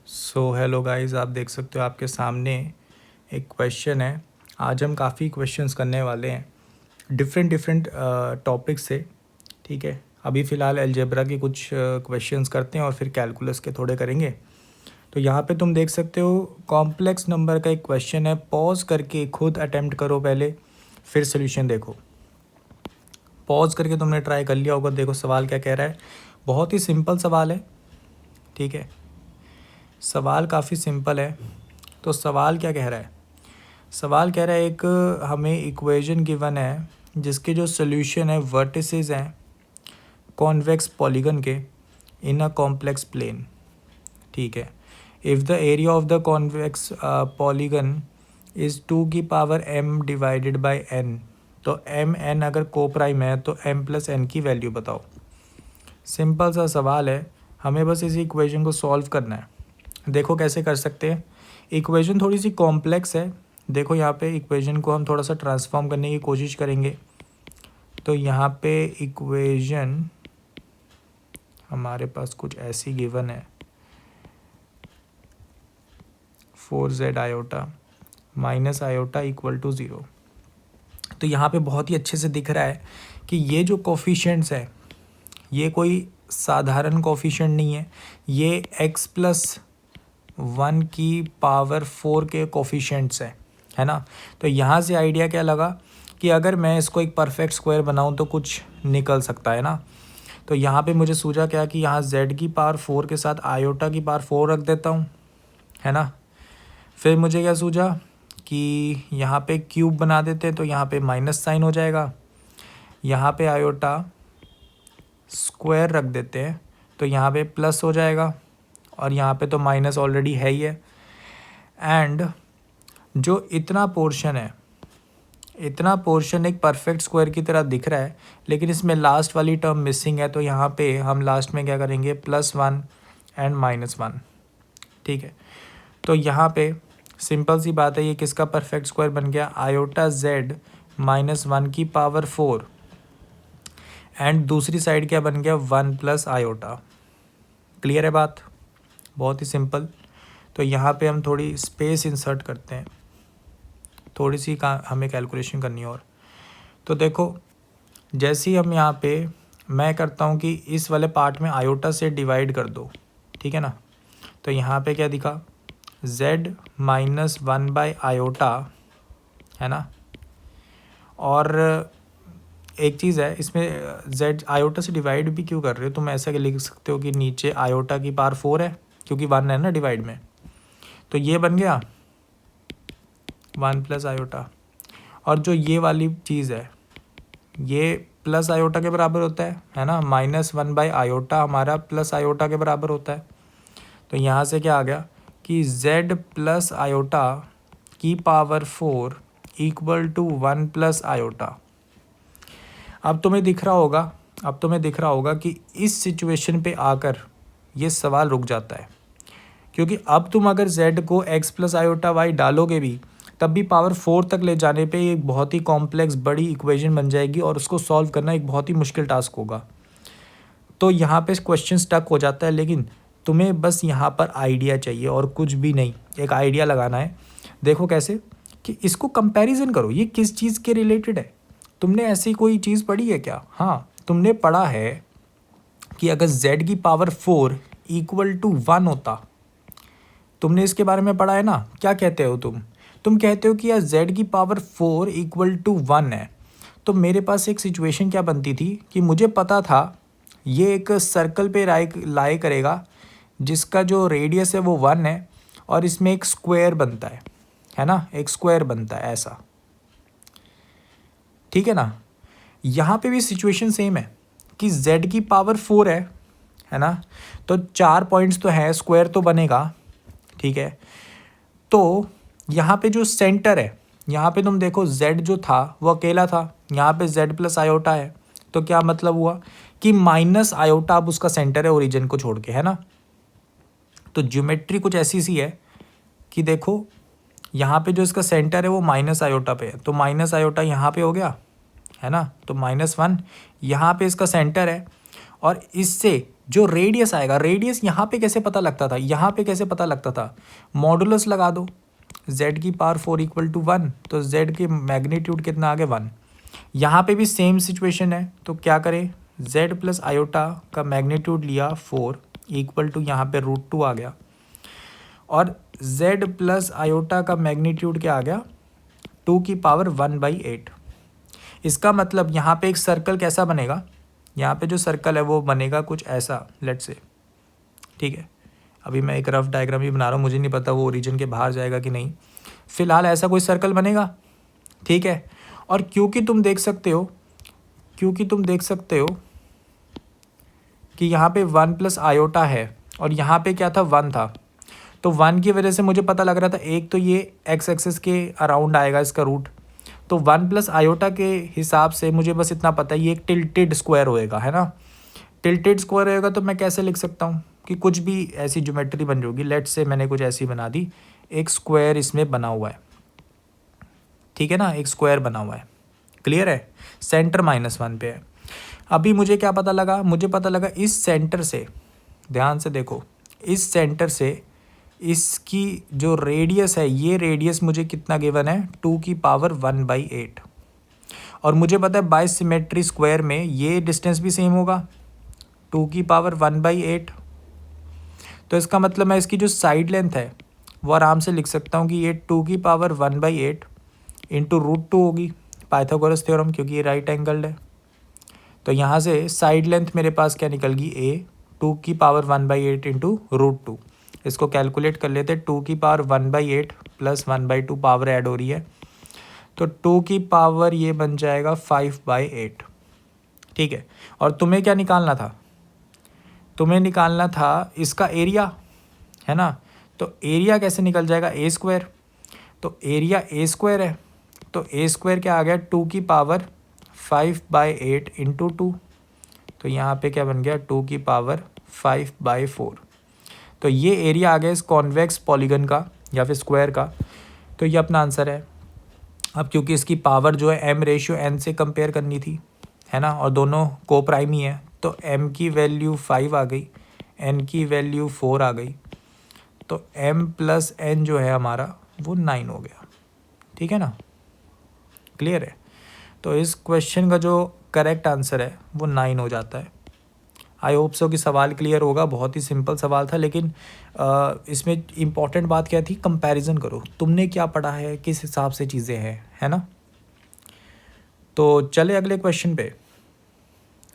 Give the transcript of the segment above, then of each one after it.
Hello guys, आप देख सकते हो आपके सामने एक क्वेश्चन है। आज हम काफ़ी क्वेश्चंस करने वाले हैं डिफरेंट टॉपिक से। ठीक है, अभी फ़िलहाल अलजेब्रा के कुछ क्वेश्चंस करते हैं और फिर कैलकुलस के थोड़े करेंगे। तो यहाँ पे तुम देख सकते हो कॉम्प्लेक्स नंबर का एक क्वेश्चन है। पॉज करके खुद अटेम्प्ट करो पहले, फिर सोल्यूशन देखो। पॉज करके तुमने ट्राई कर लिया होगा। देखो सवाल क्या कह रहा है। बहुत ही सिंपल सवाल है। ठीक है, सवाल काफ़ी सिंपल है। तो सवाल क्या कह रहा है? सवाल कह रहा है एक हमें इक्वेशन गिवन है जिसके जो सोल्यूशन है वर्टिसेस हैं कॉन्वेक्स पॉलीगन के इन अ कॉम्प्लेक्स प्लेन। ठीक है, if the area of the convex polygon is 2 की power m divided by n। तो m n अगर को प्राइम है तो m प्लस n की वैल्यू बताओ। सिंपल सा सवाल है, हमें बस इसी इक्वेशन को सॉल्व करना है। देखो कैसे कर सकते हैं। इक्वेशन थोड़ी सी कॉम्प्लेक्स है। देखो यहाँ पे इक्वेशन को हम थोड़ा सा ट्रांसफॉर्म करने की कोशिश करेंगे। तो यहाँ पे इक्वेशन हमारे पास कुछ ऐसी गिवन है, 4z iota minus iota equal to 0। तो यहाँ पे बहुत ही अच्छे से दिख रहा है कि ये जो कोफिशिएंट्स है ये कोई साधारण कोफिशिएंट नहीं है, ये x प्लस 1 की पावर 4 के कोफिशिएंट्स है ना। तो यहाँ से आइडिया क्या लगा कि अगर मैं इसको एक परफेक्ट स्क्वायर बनाऊँ तो कुछ निकल सकता है ना। तो यहाँ पे मुझे सूझा क्या कि यहाँ z की पावर 4 के साथ आयोटा की पावर 4 रख देता हूँ, है ना। फिर मुझे क्या सूझा कि यहाँ पे क्यूब बना देते हैं तो यहाँ पे माइनस साइन हो जाएगा। यहाँ पे आयोटा स्क्वायर रख देते हैं तो यहाँ पे प्लस हो जाएगा और यहाँ पे तो माइनस ऑलरेडी है ही है। एंड जो इतना पोर्शन है, इतना पोर्शन एक परफेक्ट स्क्वायर की तरह दिख रहा है, लेकिन इसमें लास्ट वाली टर्म मिसिंग है। तो यहाँ पे हम लास्ट में क्या करेंगे, +1 एंड -1। ठीक है, तो यहाँ पे सिंपल सी बात है, ये किसका परफेक्ट स्क्वायर बन गया, आयोटा z -1 की पावर 4 एंड दूसरी साइड क्या बन गया, 1 प्लस आयोटा। क्लियर है बात, बहुत ही सिंपल। तो यहाँ पे हम थोड़ी स्पेस इंसर्ट करते हैं, थोड़ी सी हमें कैलकुलेशन करनी है। और तो देखो जैसे ही हम यहाँ पे मैं करता हूँ कि इस वाले पार्ट में आयोटा से डिवाइड कर दो, ठीक है ना। तो यहाँ पे क्या दिखा, z -1 बाय आयोटा, है ना। और एक चीज़ है इसमें, z आयोटा से डिवाइड भी क्यों कर रहे हो तुम, ऐसा लिख सकते हो कि नीचे आयोटा की पावर 4 है क्योंकि 1 है ना डिवाइड में। तो ये बन गया 1 प्लस आयोटा। और जो ये वाली चीज़ है ये प्लस आयोटा के बराबर होता है ना। -1 बाय आयोटा हमारा प्लस आयोटा के बराबर होता है। तो यहाँ से क्या आ गया कि z प्लस आयोटा की power 4 equal to 1 plus iota. अब तुम्हें दिख रहा होगा कि इस सिचुएशन पे आकर ये सवाल रुक जाता है, क्योंकि अब तुम अगर z को x प्लस आयोटा y डालोगे भी तब भी पावर 4 तक ले जाने पे एक बहुत ही कॉम्प्लेक्स बड़ी इक्वेशन बन जाएगी और उसको सॉल्व करना एक बहुत ही मुश्किल टास्क होगा। तो यहाँ पे क्वेश्चन स्टक हो जाता है। लेकिन तुम्हें बस यहाँ पर आइडिया चाहिए और कुछ भी नहीं, एक आइडिया लगाना है। देखो कैसे कि इसको कंपैरिजन करो, ये किस चीज़ के रिलेटेड है। तुमने ऐसी कोई चीज़ पढ़ी है क्या? हाँ, तुमने पढ़ा है कि अगर z की पावर 4 इक्वल टू 1 होता, तुमने इसके बारे में पढ़ा है ना। क्या कहते हो तुम कहते हो कि यार z की पावर 4 इक्वल टू 1 है। तो मेरे पास एक सिचुएशन क्या बनती थी कि मुझे पता था ये एक सर्कल पे लाई करेगा जिसका जो रेडियस है वो 1 है और इसमें एक स्क्वायर बनता है ना, एक स्क्वायर बनता है ऐसा, ठीक है ना। यहाँ पे भी सिचुएशन सेम है कि z की पावर 4 है ना। तो 4 पॉइंट्स तो है, स्क्वायर तो बनेगा, ठीक है। तो यहाँ पे जो सेंटर है, यहाँ पे तुम देखो z जो था वो अकेला था, यहाँ पे z प्लस आयोटा है। तो क्या मतलब हुआ कि माइनस आयोटा अब उसका सेंटर है ओरिजिन को छोड़ के, है ना। तो ज्योमेट्री कुछ ऐसी सी है कि देखो यहाँ पे जो इसका सेंटर है वो माइनस आयोटा पे है, तो माइनस आयोटा यहाँ पे हो गया, है ना। तो -1 यहाँ पे इसका सेंटर है और इससे जो रेडियस आएगा, रेडियस यहाँ पे कैसे पता लगता था, यहाँ पे कैसे पता लगता था, मॉडुलस लगा दो, z की पावर 4 इक्वल टू 1, तो z की मैग्नीट्यूड कितना आ गया 1। यहाँ पे भी सेम सिचुएशन है, तो क्या करें, z प्लस आयोटा का मैग्नीट्यूड लिया 4 इक्वल टू यहाँ पे √2 आ गया, और z प्लस आयोटा का मैग्नीट्यूड क्या आ गया 2 की पावर 1/8। इसका मतलब यहाँ पे एक सर्कल कैसा बनेगा, यहाँ पे जो सर्कल है वो बनेगा कुछ ऐसा, लेट्स से, ठीक है। अभी मैं एक रफ डायग्राम ही बना रहा हूँ, मुझे नहीं पता वो ओरिजिन के बाहर जाएगा कि नहीं, फिलहाल ऐसा कोई सर्कल बनेगा, ठीक है। और क्योंकि तुम देख सकते हो कि यहाँ पे 1 प्लस आयोटा है और यहाँ पे क्या था 1 था, तो 1 की वजह से मुझे पता लग रहा था एक तो ये एक्स एक्सिस के अराउंड आएगा इसका रूट, तो 1 प्लस आयोटा के हिसाब से मुझे बस इतना पता है ये एक टिल्टेड स्क्वायर होएगा, है ना। टिल्टेड स्क्वायर होएगा तो मैं कैसे लिख सकता हूँ कि कुछ भी ऐसी ज्योमेट्री बन जाएगी, लेट्स से मैंने कुछ ऐसी बना दी, एक स्क्वायर इसमें बना हुआ है, ठीक है ना, एक स्क्वायर बना हुआ है, क्लियर है, सेंटर -1 पे है। अभी मुझे क्या पता लगा, मुझे पता लगा इस सेंटर से, ध्यान से देखो, इस सेंटर से इसकी जो रेडियस है, ये रेडियस मुझे कितना गिवन है 2 की पावर 1/8, और मुझे पता है बाय सिमेट्री स्क्वायर में ये डिस्टेंस भी सेम होगा 2 की पावर 1/8। तो इसका मतलब मैं इसकी जो साइड लेंथ है वो आराम से लिख सकता हूँ कि ये 2 की पावर 1/8 इंटू √2 होगी, पाइथागोरस थ्योरम, क्योंकि ये राइट एंगल्ड है। तो यहाँ से साइड लेंथ मेरे पास क्या निकल गई, a 2 की पावर 1/8 इंटू √2। इसको कैलकुलेट कर लेते, 2 की पावर 1/8 प्लस 1/2 पावर ऐड हो रही है, तो 2 की पावर ये बन जाएगा 5/8, ठीक है। और तुम्हें क्या निकालना था, तुम्हें निकालना था इसका एरिया, है ना। तो एरिया कैसे निकल जाएगा, a स्क्वायर, तो एरिया a स्क्वायर है, तो a स्क्वायर क्या आ गया 2 की पावर 5/8 इंटू 2, तो यहाँ पे क्या बन गया 2 की पावर 5/4। तो ये एरिया आ गया इस कॉन्वेक्स पॉलीगन का या फिर स्क्वायर का, तो ये अपना आंसर है। अब क्योंकि इसकी पावर जो है m/n से कंपेयर करनी थी, है ना, और दोनों को प्राइम ही है, तो m की वैल्यू 5 आ गई, n की वैल्यू 4 आ गई, तो m प्लस n जो है हमारा वो 9 हो गया, ठीक है ना, क्लियर है। तो इस क्वेश्चन का जो करेक्ट आंसर है वो 9 हो जाता है। आई होप सो कि सवाल क्लियर होगा, बहुत ही सिंपल सवाल था, लेकिन इसमें इम्पॉर्टेंट बात क्या थी, कंपैरिजन करो, तुमने क्या पढ़ा है, किस हिसाब से चीज़ें हैं, है ना। तो चले अगले क्वेश्चन पे,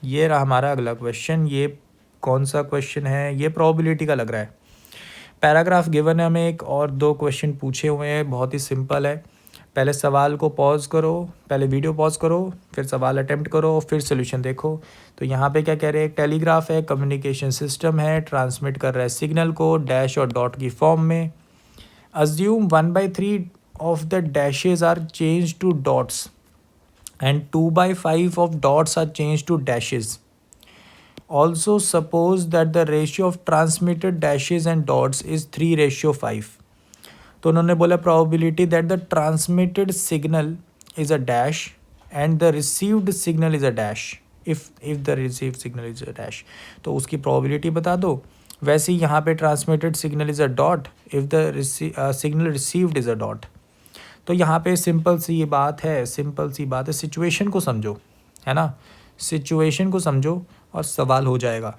ये रहा हमारा अगला क्वेश्चन। ये कौन सा क्वेश्चन है, ये प्रोबेबिलिटी का लग रहा है। पैराग्राफ गिवन है हमें, एक और 2 क्वेश्चन पूछे हुए हैं, बहुत ही सिंपल है। पहले सवाल को पॉज करो, पहले वीडियो पॉज करो, फिर सवाल अटेम्प्ट करो, फिर सोल्यूशन देखो। तो यहाँ पे क्या कह रहे हैं, टेलीग्राफ है, कम्युनिकेशन सिस्टम है, ट्रांसमिट कर रहा है सिग्नल को डैश और डॉट की फॉर्म में। Assume 1/3 of the dashes are change to dots and 2/5 of dots are change to dashes. Also suppose that the ratio of transmitted dashes and dots is 3:5। तो उन्होंने बोला probability that the transmitted signal is a dash and the received signal is a dash if the received signal is a dash, तो उसकी probability बता दो। वैसे ही यहाँ पे transmitted signal is a dot if the signal received is a dot। तो यहाँ पे सिंपल सी बात है, सिचुएशन को समझो, है ना, सिचुएशन को समझो और सवाल हो जाएगा।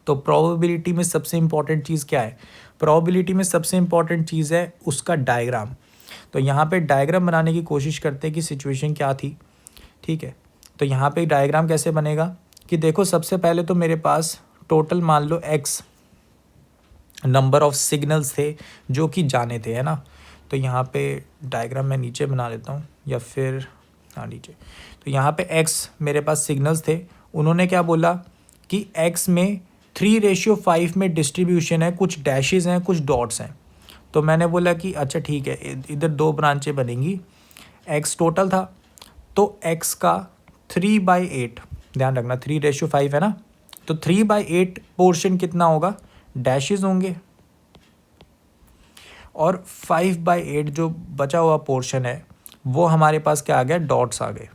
तो प्रोबेबिलिटी में सबसे इम्पॉर्टेंट चीज़ क्या है, प्रोबेबिलिटी में सबसे इम्पॉर्टेंट चीज़ है उसका डायग्राम। तो यहाँ पे डायग्राम बनाने की कोशिश करते हैं कि सिचुएशन क्या थी, ठीक है। तो यहाँ पे डायग्राम कैसे बनेगा कि देखो, सबसे पहले तो मेरे पास टोटल मान लो x नंबर ऑफ सिग्नल्स थे जो कि जाने थे, है ना। तो यहाँ पे डायग्राम मैं नीचे बना लेता हूँ, या फिर हाँ नीचे। तो यहाँ पे x मेरे पास सिग्नल्स थे, उन्होंने क्या बोला कि x में 3:5 में डिस्ट्रीब्यूशन है, कुछ डैशेस हैं, कुछ डॉट्स हैं। तो मैंने बोला कि अच्छा ठीक है, इधर 2 ब्रांचें बनेंगी, x टोटल था, तो x का 3/8, ध्यान रखना 3:5 है ना, तो 3/8 पोर्शन कितना होगा, डैशेस होंगे, और 5/8 जो बचा हुआ पोर्शन है वो हमारे पास क्या आ गया, डॉट्स आ गए,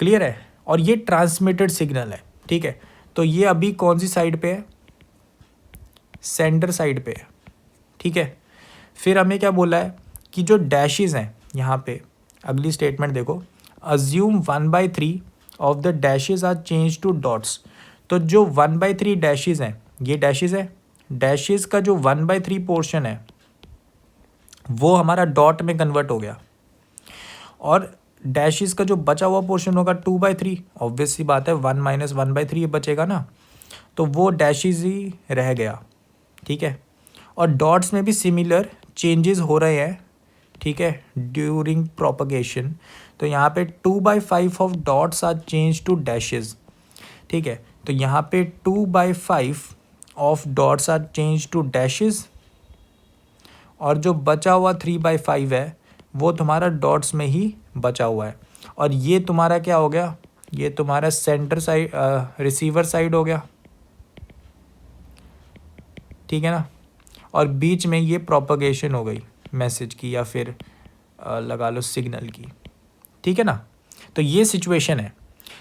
क्लियर है। और ये ट्रांसमिटेड सिग्नल है, ठीक है, तो ये अभी कौन सी साइड पे है, सेंटर साइड पे है, ठीक है। फिर हमें क्या बोला है कि जो डैशेस हैं यहाँ पे, अगली स्टेटमेंट देखो, assume 1/3 of the dashes are change to dots. तो जो 1/3 डैशेस हैं, ये डैशेस है, डैशेस का जो 1/3 पोर्शन है वो हमारा डॉट में कन्वर्ट हो गया, और डैशेस का जो बचा हुआ पोर्शन होगा 2/3, ऑब्वियस सी बात है 1 - 1/3 बचेगा ना, तो वो डैशेस ही रह गया, ठीक है। और डॉट्स में भी सिमिलर चेंजेस हो रहे हैं, ठीक है, ड्यूरिंग प्रोपगेशन। तो यहाँ पे 2/5 of dots are change to dashes, ठीक है। तो यहाँ पे 2/5 of dots are change to dashes, और जो बचा हुआ 3/5 है वो तुम्हारा डॉट्स में ही बचा हुआ है। और ये तुम्हारा क्या हो गया, ये तुम्हारा सेंटर साइड, रिसीवर साइड हो गया, ठीक है ना। और बीच में ये प्रोपगेशन हो गई मैसेज की, या फिर लगा लो सिग्नल की, ठीक है ना। तो ये सिचुएशन है।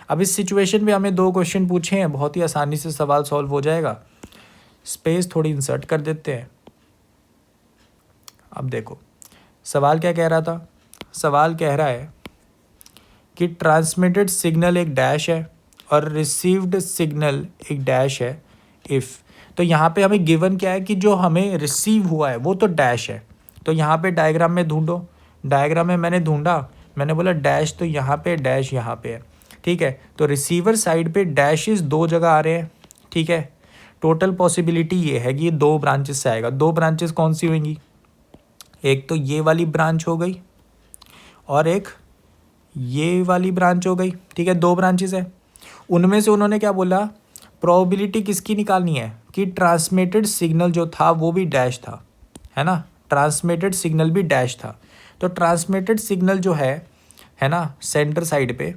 अब इस सिचुएशन में हमें 2 क्वेश्चन पूछे हैं, बहुत ही आसानी से सवाल सॉल्व हो जाएगा। स्पेस थोड़ी इंसर्ट कर देते हैं। अब देखो सवाल क्या कह रहा था, सवाल कह रहा है कि ट्रांसमिटेड सिग्नल एक डैश है और रिसीव्ड सिग्नल एक डैश है इफ़। तो यहाँ पे हमें गिवन क्या है कि जो हमें रिसीव हुआ है वो तो डैश है। तो यहाँ पे डायग्राम में ढूंढो, डायग्राम में मैंने ढूंढा, मैंने बोला डैश तो यहाँ पे, डैश यहाँ पे है, ठीक है। तो रिसीवर साइड पे डैशेस 2 जगह आ रहे हैं, ठीक है। टोटल पॉसिबिलिटी ये है कि ये 2 ब्रांचेस से आएगा। 2 ब्रांचेस कौन सी होंगी, एक तो ये वाली ब्रांच हो गई और एक ये वाली ब्रांच हो गई, ठीक है। 2 ब्रांचेस है, उनमें से उन्होंने क्या बोला, प्रोबेबिलिटी किसकी निकालनी है कि ट्रांसमिटेड सिग्नल जो था वो भी डैश था, है ना, ट्रांसमिटेड सिग्नल भी डैश था। तो ट्रांसमिटेड सिग्नल जो है ना, सेंटर साइड पे,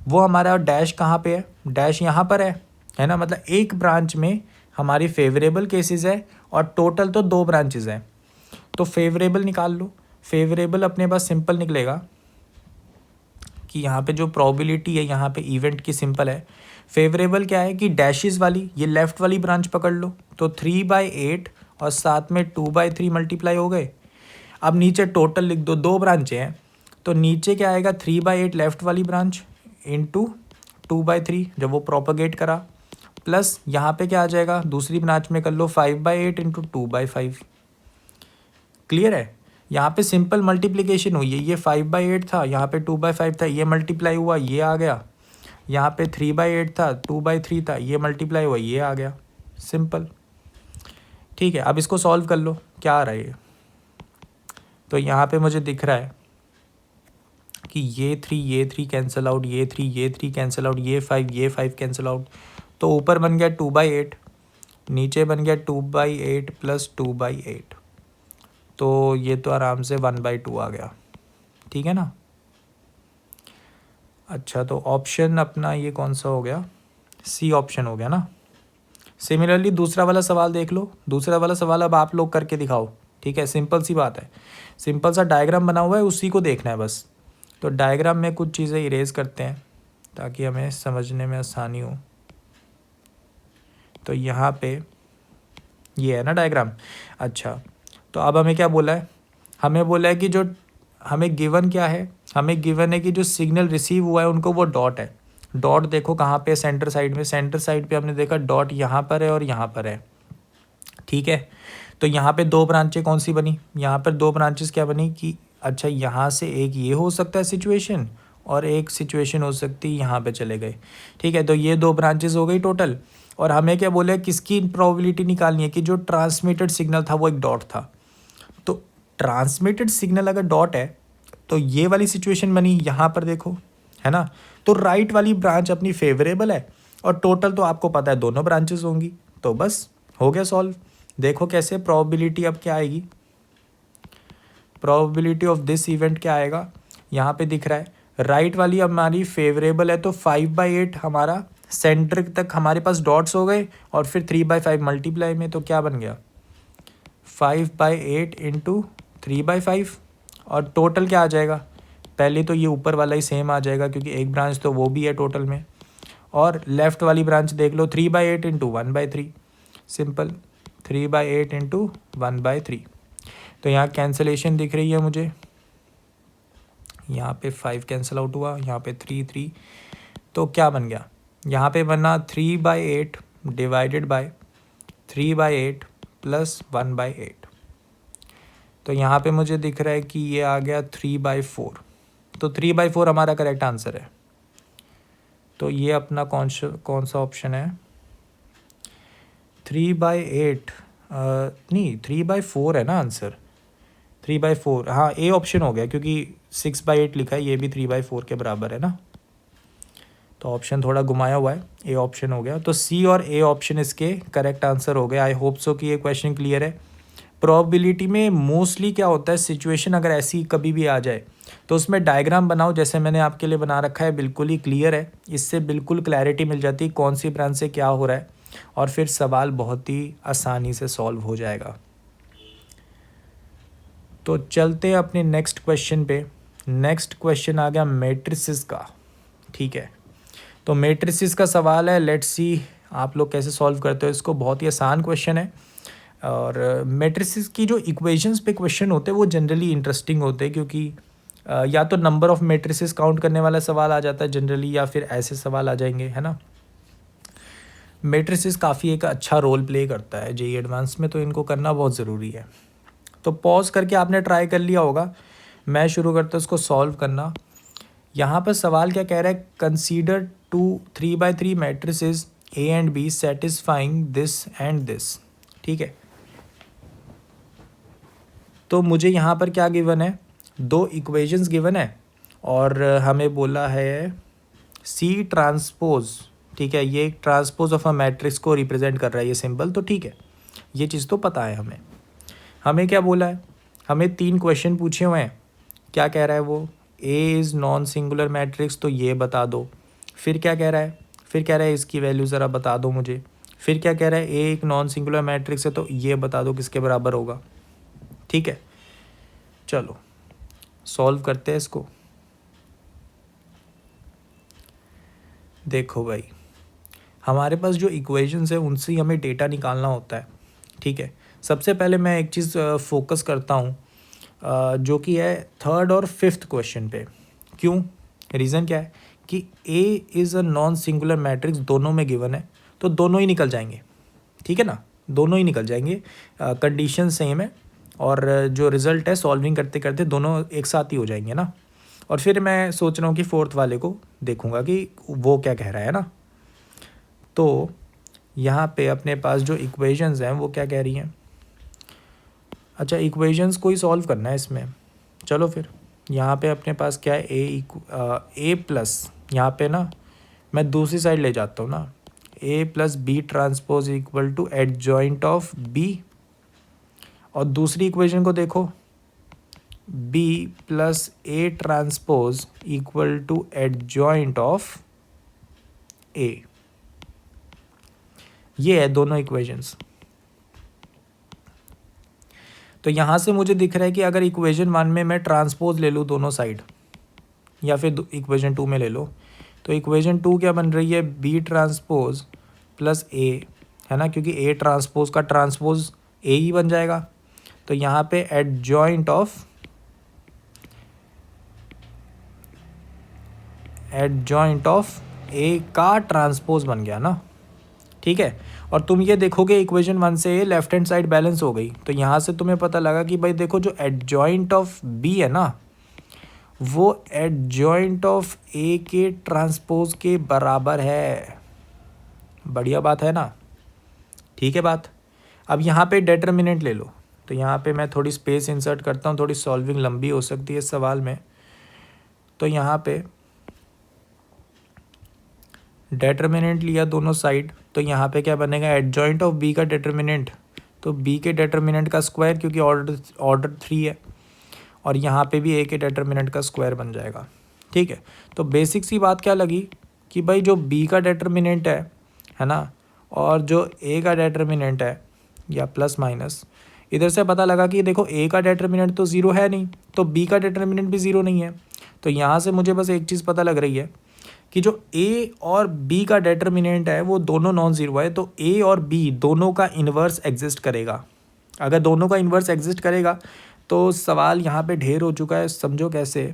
वो हमारा डैश कहाँ पे है, डैश यहाँ पर है ना। मतलब एक ब्रांच में हमारी फेवरेबल केसेस है और टोटल तो 2 ब्रांचेस हैं। तो फेवरेबल निकाल लो, फेवरेबल अपने पास सिंपल निकलेगा कि यहाँ पे जो प्रोबेबिलिटी है यहाँ पे इवेंट की सिंपल है। फेवरेबल क्या है कि डैशेस वाली ये लेफ़्ट वाली ब्रांच पकड़ लो, तो 3/8 और साथ में 2/3 मल्टीप्लाई हो गए। अब नीचे टोटल लिख दो, 2 ब्रांचें हैं, तो नीचे क्या आएगा 3/8 लेफ़्ट वाली ब्रांच इंटू 2/3 जब वो प्रोपगेट करा, प्लस यहाँ पे क्या आ जाएगा दूसरी ब्रांच में कर लो 5/8 इंटू 2/5। क्लियर है, यहाँ पे सिंपल मल्टीप्लिकेशन हुई है, ये 5/8 था, यहाँ पे 2/5 था, ये मल्टीप्लाई हुआ, ये आ गया। यहाँ पे 3/8 था, 2/3 था, ये मल्टीप्लाई हुआ, ये आ गया, सिंपल, ठीक है। अब इसको सॉल्व कर लो, क्या आ रहा है ये, तो यहाँ पे मुझे दिख रहा है कि ये 3 कैंसिल आउट, ये 3 कैंसिल आउट, ये 5 कैंसिल आउट। तो ऊपर बन गया 2/8, नीचे बन गया 2/8 प्लस 2/8, तो ये तो आराम से 1/2 आ गया, ठीक है ना। अच्छा, तो ऑप्शन अपना ये कौन सा हो गया, सी ऑप्शन हो गया ना। सिमिलरली दूसरा वाला सवाल देख लो, दूसरा वाला सवाल अब आप लोग करके दिखाओ, ठीक है। सिंपल सी बात है, सिंपल सा डायग्राम बना हुआ है, उसी को देखना है बस। तो डायग्राम में कुछ चीज़ें इरेज करते हैं ताकि हमें समझने में आसानी हो। तो यहाँ पे ये है ना डायग्राम। अच्छा, तो अब हमें क्या बोला है, हमें बोला है कि जो हमें गिवन क्या है, हमें गिवन है कि जो सिग्नल रिसीव हुआ है उनको वो डॉट है। डॉट देखो कहाँ पे, सेंटर साइड में, सेंटर साइड पे हमने देखा डॉट यहाँ पर है और यहाँ पर है, ठीक है। तो यहाँ पे 2 ब्रांचें कौन सी बनी, यहाँ पर 2 ब्रांचेस क्या बनी कि अच्छा यहाँ से एक ये हो सकता है सिचुएशन और एक सिचुएशन हो सकती है यहाँ पे चले गए, ठीक है। तो ये 2 ब्रांचेस हो गई टोटल। और हमें क्या बोले, किसकी प्रोबेबिलिटी निकालनी है कि जो ट्रांसमिटेड सिग्नल था वो एक डॉट था। तो ट्रांसमिटेड सिग्नल अगर डॉट है तो ये वाली सिचुएशन बनी, यहाँ पर देखो, है ना। तो राइट वाली ब्रांच अपनी फेवरेबल है और टोटल तो आपको पता है दोनों ब्रांचेस होंगी, तो बस हो गया सॉल्व। देखो कैसे प्रोबेबिलिटी अब क्या आएगी, प्रोबेबिलिटी ऑफ दिस इवेंट क्या आएगा, यहाँ पे दिख रहा है राइट वाली हमारी फेवरेबल है, तो 5/8 हमारा सेंटर तक हमारे पास डॉट्स हो गए और फिर 3/5 मल्टीप्लाई में, तो क्या बन गया 5/8 इंटू 3/5। और टोटल क्या आ जाएगा, पहले तो ये ऊपर वाला ही सेम आ जाएगा क्योंकि एक ब्रांच तो वो भी है टोटल में, और लेफ़्ट वाली ब्रांच देख लो 3/8 इंटू 1/3, सिंपल 3/8 इंटू 1/3। तो यहाँ कैंसलेशन दिख रही है मुझे, यहाँ पे 5 कैंसिल आउट हुआ, यहाँ पे 3 तो क्या बन गया, यहाँ पे बना 3/8 डिवाइडेड बाय 3/8 प्लस 1/8। तो यहाँ पे मुझे दिख रहा है कि ये आ गया 3/4। तो 3/4 हमारा करेक्ट आंसर है। तो ये अपना कौन सा ऑप्शन है, 3/8 नहीं 3/4 है ना आंसर, 3/4, हाँ ए ऑप्शन हो गया क्योंकि 6/8 लिखा है, ये भी 3/4 के बराबर है ना। तो ऑप्शन थोड़ा घुमाया हुआ है, ए ऑप्शन हो गया। तो सी और ए ऑप्शन इसके करेक्ट आंसर हो गया। आई होप सो कि ये क्वेश्चन क्लियर है। प्रोबेबिलिटी में मोस्टली क्या होता है, सिचुएशन अगर ऐसी कभी भी आ जाए तो उसमें डायग्राम बनाओ, जैसे मैंने आपके लिए बना रखा है, बिल्कुल ही क्लियर है। इससे बिल्कुल क्लैरिटी मिल जाती है कौन सी ब्रांच से क्या हो रहा है, और फिर सवाल बहुत ही आसानी से सॉल्व हो जाएगा। तो चलते हैं अपने नेक्स्ट क्वेश्चन पे। नेक्स्ट क्वेश्चन आ गया मैट्रिसेस का, ठीक है। तो मैट्रिसेस का सवाल है, लेट्स सी आप लोग कैसे सॉल्व करते हो इसको। बहुत ही आसान क्वेश्चन है, और मैट्रिसेस की जो इक्वेशंस पे क्वेश्चन होते हैं वो जनरली इंटरेस्टिंग होते हैं, क्योंकि या तो नंबर ऑफ मैट्रिसेस काउंट करने वाला सवाल आ जाता है जनरली, या फिर ऐसे सवाल आ जाएंगे, है ना। मैट्रिसेस काफ़ी एक अच्छा रोल प्ले करता है जेईई एडवांस में, तो इनको करना बहुत ज़रूरी है। तो पॉज करके आपने ट्राई कर लिया होगा, मैं शुरू करता हूँ इसको सॉल्व करना। यहाँ पर सवाल क्या कह रहा है, consider 2 3/3 matrices A and B satisfying this and this, ठीक है। तो मुझे यहाँ पर क्या गिवन है, 2 इक्वेशंस गिवन है, और हमें बोला है सी ट्रांसपोज, ठीक है। ये ट्रांसपोज ऑफ अ मैट्रिक्स को रिप्रेजेंट कर रहा है ये सिंबल, तो ठीक है, ये चीज़ तो पता है हमें। हमें क्या बोला है, हमें 3 क्वेश्चन पूछे हुए हैं। क्या कह रहा है वो, A is non singular matrix, तो ये बता दो। फिर क्या कह रहा है, फिर कह रहा है इसकी वैल्यू ज़रा बता दो मुझे। फिर क्या कह रहा है, ए एक नॉन सिंगुलर मैट्रिक्स है, तो ये बता दो किसके बराबर होगा, ठीक है। चलो सॉल्व करते हैं इसको। देखो भाई, हमारे पास जो इक्वेशंस है उनसे ही हमें डेटा निकालना होता है, ठीक है। सबसे पहले मैं एक चीज़ फोकस करता हूँ, जो कि है 3rd और 5th क्वेश्चन पे। क्यों, रीज़न क्या है कि A is a non singular matrix दोनों में गिवन है, तो दोनों ही निकल जाएंगे, ठीक है ना, दोनों ही निकल जाएंगे, कंडीशन सेम है, और जो रिज़ल्ट है सॉल्विंग करते करते दोनों एक साथ ही हो जाएंगे ना। और फिर मैं सोच रहा हूँ कि 4th वाले को देखूँगा कि वो क्या कह रहा है ना। तो यहाँ पे अपने पास जो इक्वेशंस हैं वो क्या कह रही हैं, अच्छा इक्वेशंस को ही सॉल्व करना है इसमें। चलो फिर यहाँ पे अपने पास क्या है, ए प्लस, यहाँ पे ना मैं दूसरी साइड ले जाता हूँ ना, A plus B transpose equal to adjoint of B, और दूसरी इक्वेशन को देखो, B plus A transpose equal to adjoint of A. ये है दोनों इक्वेशंस। तो यहाँ से मुझे दिख रहा है कि अगर इक्वेशन 1 में मैं ट्रांसपोज ले लूँ दोनों साइड, या फिर इक्वेशन 2 में ले लो, तो इक्वेशन 2 क्या बन रही है, बी ट्रांसपोज प्लस ए, है ना, क्योंकि ए ट्रांसपोज का ट्रांसपोज ए ही बन जाएगा। तो यहाँ पे एडजॉइंट ऑफ ए का ट्रांसपोज बन गया ना, ठीक है। और तुम ये देखोगे इक्वेशन 1 से लेफ्ट हैंड साइड बैलेंस हो गई, तो यहाँ से तुम्हें पता लगा कि भाई देखो जो एडजॉइंट ऑफ बी है ना, वो एडजॉइंट ऑफ ए के ट्रांसपोज के बराबर है। बढ़िया बात है ना, ठीक है बात। अब यहाँ पे डिटर्मिनेंट ले लो, तो यहाँ पे मैं थोड़ी स्पेस इंसर्ट करता हूँ, थोड़ी सॉल्विंग लंबी हो सकती है इस सवाल में। तो यहाँ पे डिटर्मिनेंट लिया दोनों साइड, तो यहाँ पे क्या बनेगा, एडजॉइंट ऑफ बी का डिटर्मिनेंट, तो बी के डिटर्मिनेंट का स्क्वायर, क्योंकि ऑर्डर 3 है, और यहाँ पे भी ए के डिटर्मिनेंट का स्क्वायर बन जाएगा, ठीक है। तो बेसिक सी बात क्या लगी कि भाई जो बी का डिटर्मिनेंट है ना, और जो ए का डिटर्मिनेंट है, या प्लस माइनस, इधर से पता लगा कि देखो ए का डिटर्मिनेंट तो ज़ीरो है नहीं, तो बी का डिटर्मिनेंट भी ज़ीरो नहीं है। तो यहाँ से मुझे बस एक चीज़ पता लग रही है कि जो ए और बी का डेटर्मिनेंट है वो दोनों नॉन ज़ीरो है, तो ए और बी दोनों का इन्वर्स एग्जिस्ट करेगा। अगर दोनों का इन्वर्स एग्जिस्ट करेगा तो सवाल यहाँ पे ढेर हो चुका है। समझो कैसे,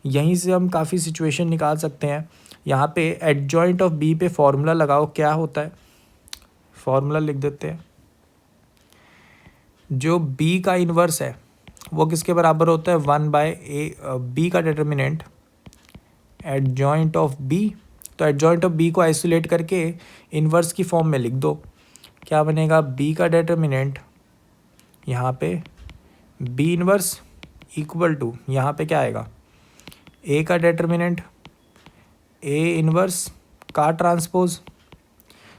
यहीं से हम काफ़ी सिचुएशन निकाल सकते हैं। यहाँ पे एडजॉइंट ऑफ बी पे फॉर्मूला लगाओ, क्या होता है, फॉर्मूला लिख देते हैं। जो बी का इन्वर्स है वो किसके बराबर होता है, 1/a, बी का डिटर्मिनेंट एडजॉइंट ऑफ बी। तो एडजॉइंट ऑफ बी को आइसोलेट करके इन्वर्स की फॉर्म में लिख दो। क्या बनेगा, बी का डिटर्मिनेंट यहाँ पे बी इन्वर्स इक्वल टू, यहाँ पे क्या आएगा, ए का डिटर्मिनेंट ए इन्वर्स का ट्रांसपोज।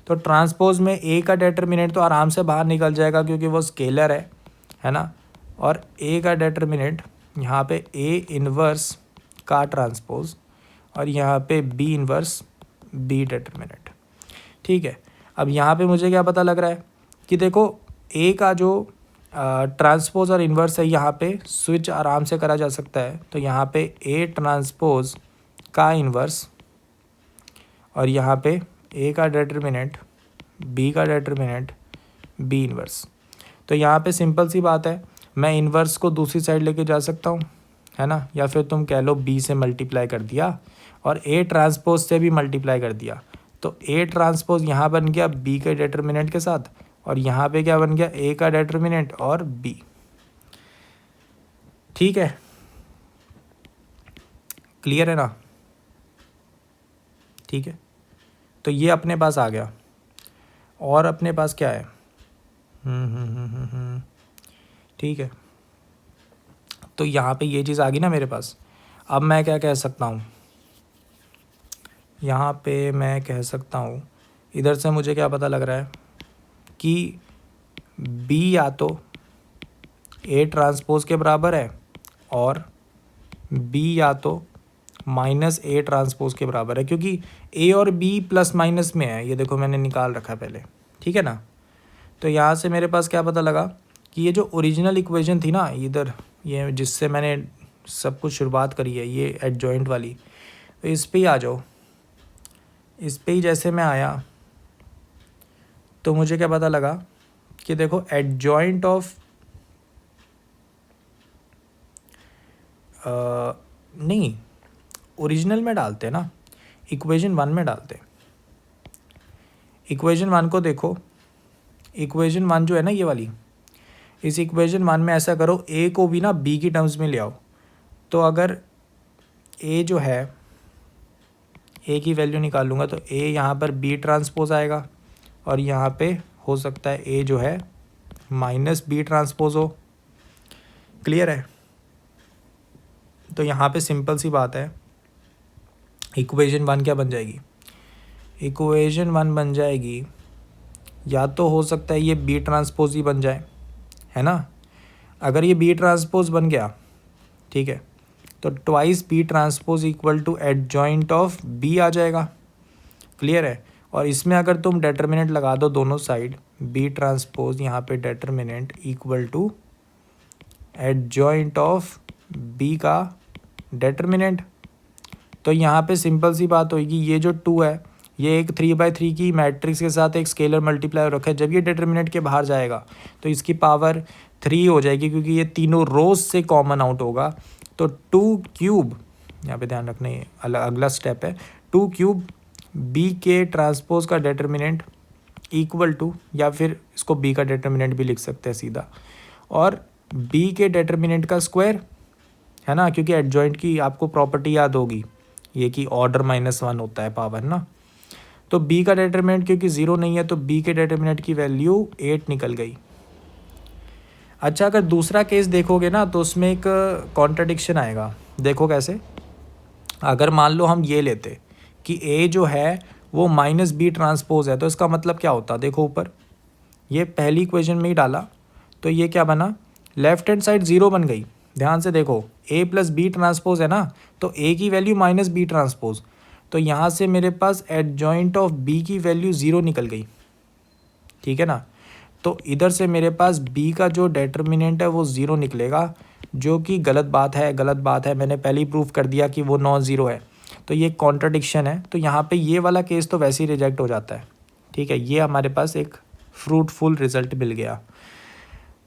तो ट्रांसपोज में ए का डिटर्मिनेंट तो आराम से बाहर निकल जाएगा क्योंकि वो स्केलर है ना। और ए का डिटर्मिनेंट यहाँ पे ए इन्वर्स का ट्रांसपोज और यहाँ पे बी इन्वर्स बी डिटर्मिनेंट। ठीक है, अब यहाँ पे मुझे क्या पता लग रहा है कि देखो ए का जो ट्रांसपोज और इन्वर्स है यहाँ पे स्विच आराम से करा जा सकता है। तो यहाँ पे ए ट्रांसपोज का इन्वर्स और यहाँ पे ए का डिटर्मिनेंट बी का डिटर्मिनेंट बी इन्वर्स। तो यहाँ पे सिंपल सी बात है, मैं इन्वर्स को दूसरी साइड लेके जा सकता हूँ, है ना, या फिर तुम कह लो बी से मल्टीप्लाई कर दिया और ए ट्रांसपोज से भी मल्टीप्लाई कर दिया। तो ए ट्रांसपोज यहाँ बन गया बी के डिटर्मिनेंट के साथ और यहाँ पे क्या बन गया, ए का डिटर्मिनेंट और बी। ठीक है, क्लियर है ना। ठीक है, तो ये अपने पास आ गया। और अपने पास क्या है, ठीक है, तो यहाँ पे ये चीज़ आ गई ना मेरे पास। अब मैं क्या कह सकता हूँ, यहाँ पे मैं कह सकता हूँ, इधर से मुझे क्या पता लग रहा है कि B या तो A ट्रांसपोज के बराबर है और B या तो माइनस A ट्रांसपोज के बराबर है, क्योंकि A और B प्लस माइनस में है। ये देखो मैंने निकाल रखा है पहले, ठीक है ना। तो यहाँ से मेरे पास क्या पता लगा कि ये जो ओरिजिनल इक्वेशन थी ना इधर, ये जिससे मैंने सब कुछ शुरुआत करी है, ये एडजॉइंट वाली, तो इस पे ही आ जाओ। इस पे ही जैसे मैं आया तो मुझे क्या पता लगा कि देखो एडजॉइंट ऑफ नहीं, ओरिजिनल में डालते हैं ना, इक्वेशन 1 में डालते हैं। इक्वेशन 1 को देखो, इक्वेशन 1 जो है ना ये वाली, इस इक्वेशन 1 में ऐसा करो, ए को भी ना बी की टर्म्स में ले आओ। तो अगर ए जो है, ए की वैल्यू निकालूंगा तो ए यहाँ पर बी ट्रांसपोज आएगा और यहाँ पे हो सकता है ए जो है माइनस बी ट्रांसपोज हो। क्लियर है। तो यहाँ पे सिंपल सी बात है, इक्वेशन 1 क्या बन जाएगी, इक्वेशन 1 बन जाएगी, या तो हो सकता है ये बी ट्रांसपोज ही बन जाए, है ना। अगर ये बी ट्रांसपोज बन गया, ठीक है, तो twice B transpose equal to adjoint of B आ जाएगा। क्लियर है। और इसमें अगर तुम डेटर्मिनेंट लगा दो दोनों साइड, बी ट्रांसपोज यहाँ पे determinant equal to adjoint of B का डेटर्मिनेंट, तो यहाँ पे सिंपल सी बात होगी, ये जो 2 है ये एक 3/3 की मैट्रिक्स के साथ एक स्केलर मल्टीप्लायर रखा है। जब ये डिटर्मिनेंट के बाहर जाएगा तो इसकी पावर 3 हो जाएगी, क्योंकि ये तीनों रोज से कॉमन आउट होगा। तो 2 क्यूब, यहाँ पे ध्यान रखना, ये अगला स्टेप है, 2 क्यूब बी के ट्रांसपोज का डिटर्मिनेंट इक्वल टू, या फिर इसको बी का डिटर्मिनेंट भी लिख सकते हैं सीधा, और बी के डिटर्मिनेंट का स्क्वायर, है ना, क्योंकि एडजॉइंट की आपको प्रॉपर्टी याद होगी ये कि ऑर्डर -1 होता है पावर ना। तो b का डिटर्मिनेंट क्योंकि 0 नहीं है तो b के डिटर्मिनेंट की वैल्यू 8 निकल गई। अच्छा, अगर दूसरा केस देखोगे ना तो उसमें एक कॉन्ट्रडिक्शन आएगा। देखो कैसे, अगर मान लो हम ये लेते कि a जो है वो माइनस बी ट्रांसपोज है, तो इसका मतलब क्या होता, देखो ऊपर ये पहली इक्वेशन में ही डाला तो ये क्या बना, लेफ्ट हैंड साइड 0 बन गई। ध्यान से देखो, a प्लस बी ट्रांसपोज है ना, तो a की वैल्यू माइनस बी ट्रांसपोज, तो यहाँ से मेरे पास एडजॉइंट ऑफ b की वैल्यू 0 निकल गई। ठीक है ना। तो इधर से मेरे पास b का जो डेटर्मिनेंट है वो 0 निकलेगा, जो कि गलत बात है, गलत बात है। मैंने पहले ही प्रूफ कर दिया कि वो नॉन ज़ीरो है। तो ये कॉन्ट्रडिक्शन है। तो यहाँ पे ये वाला केस तो वैसे ही रिजेक्ट हो जाता है, ठीक है। ये हमारे पास एक फ्रूटफुल रिजल्ट मिल गया।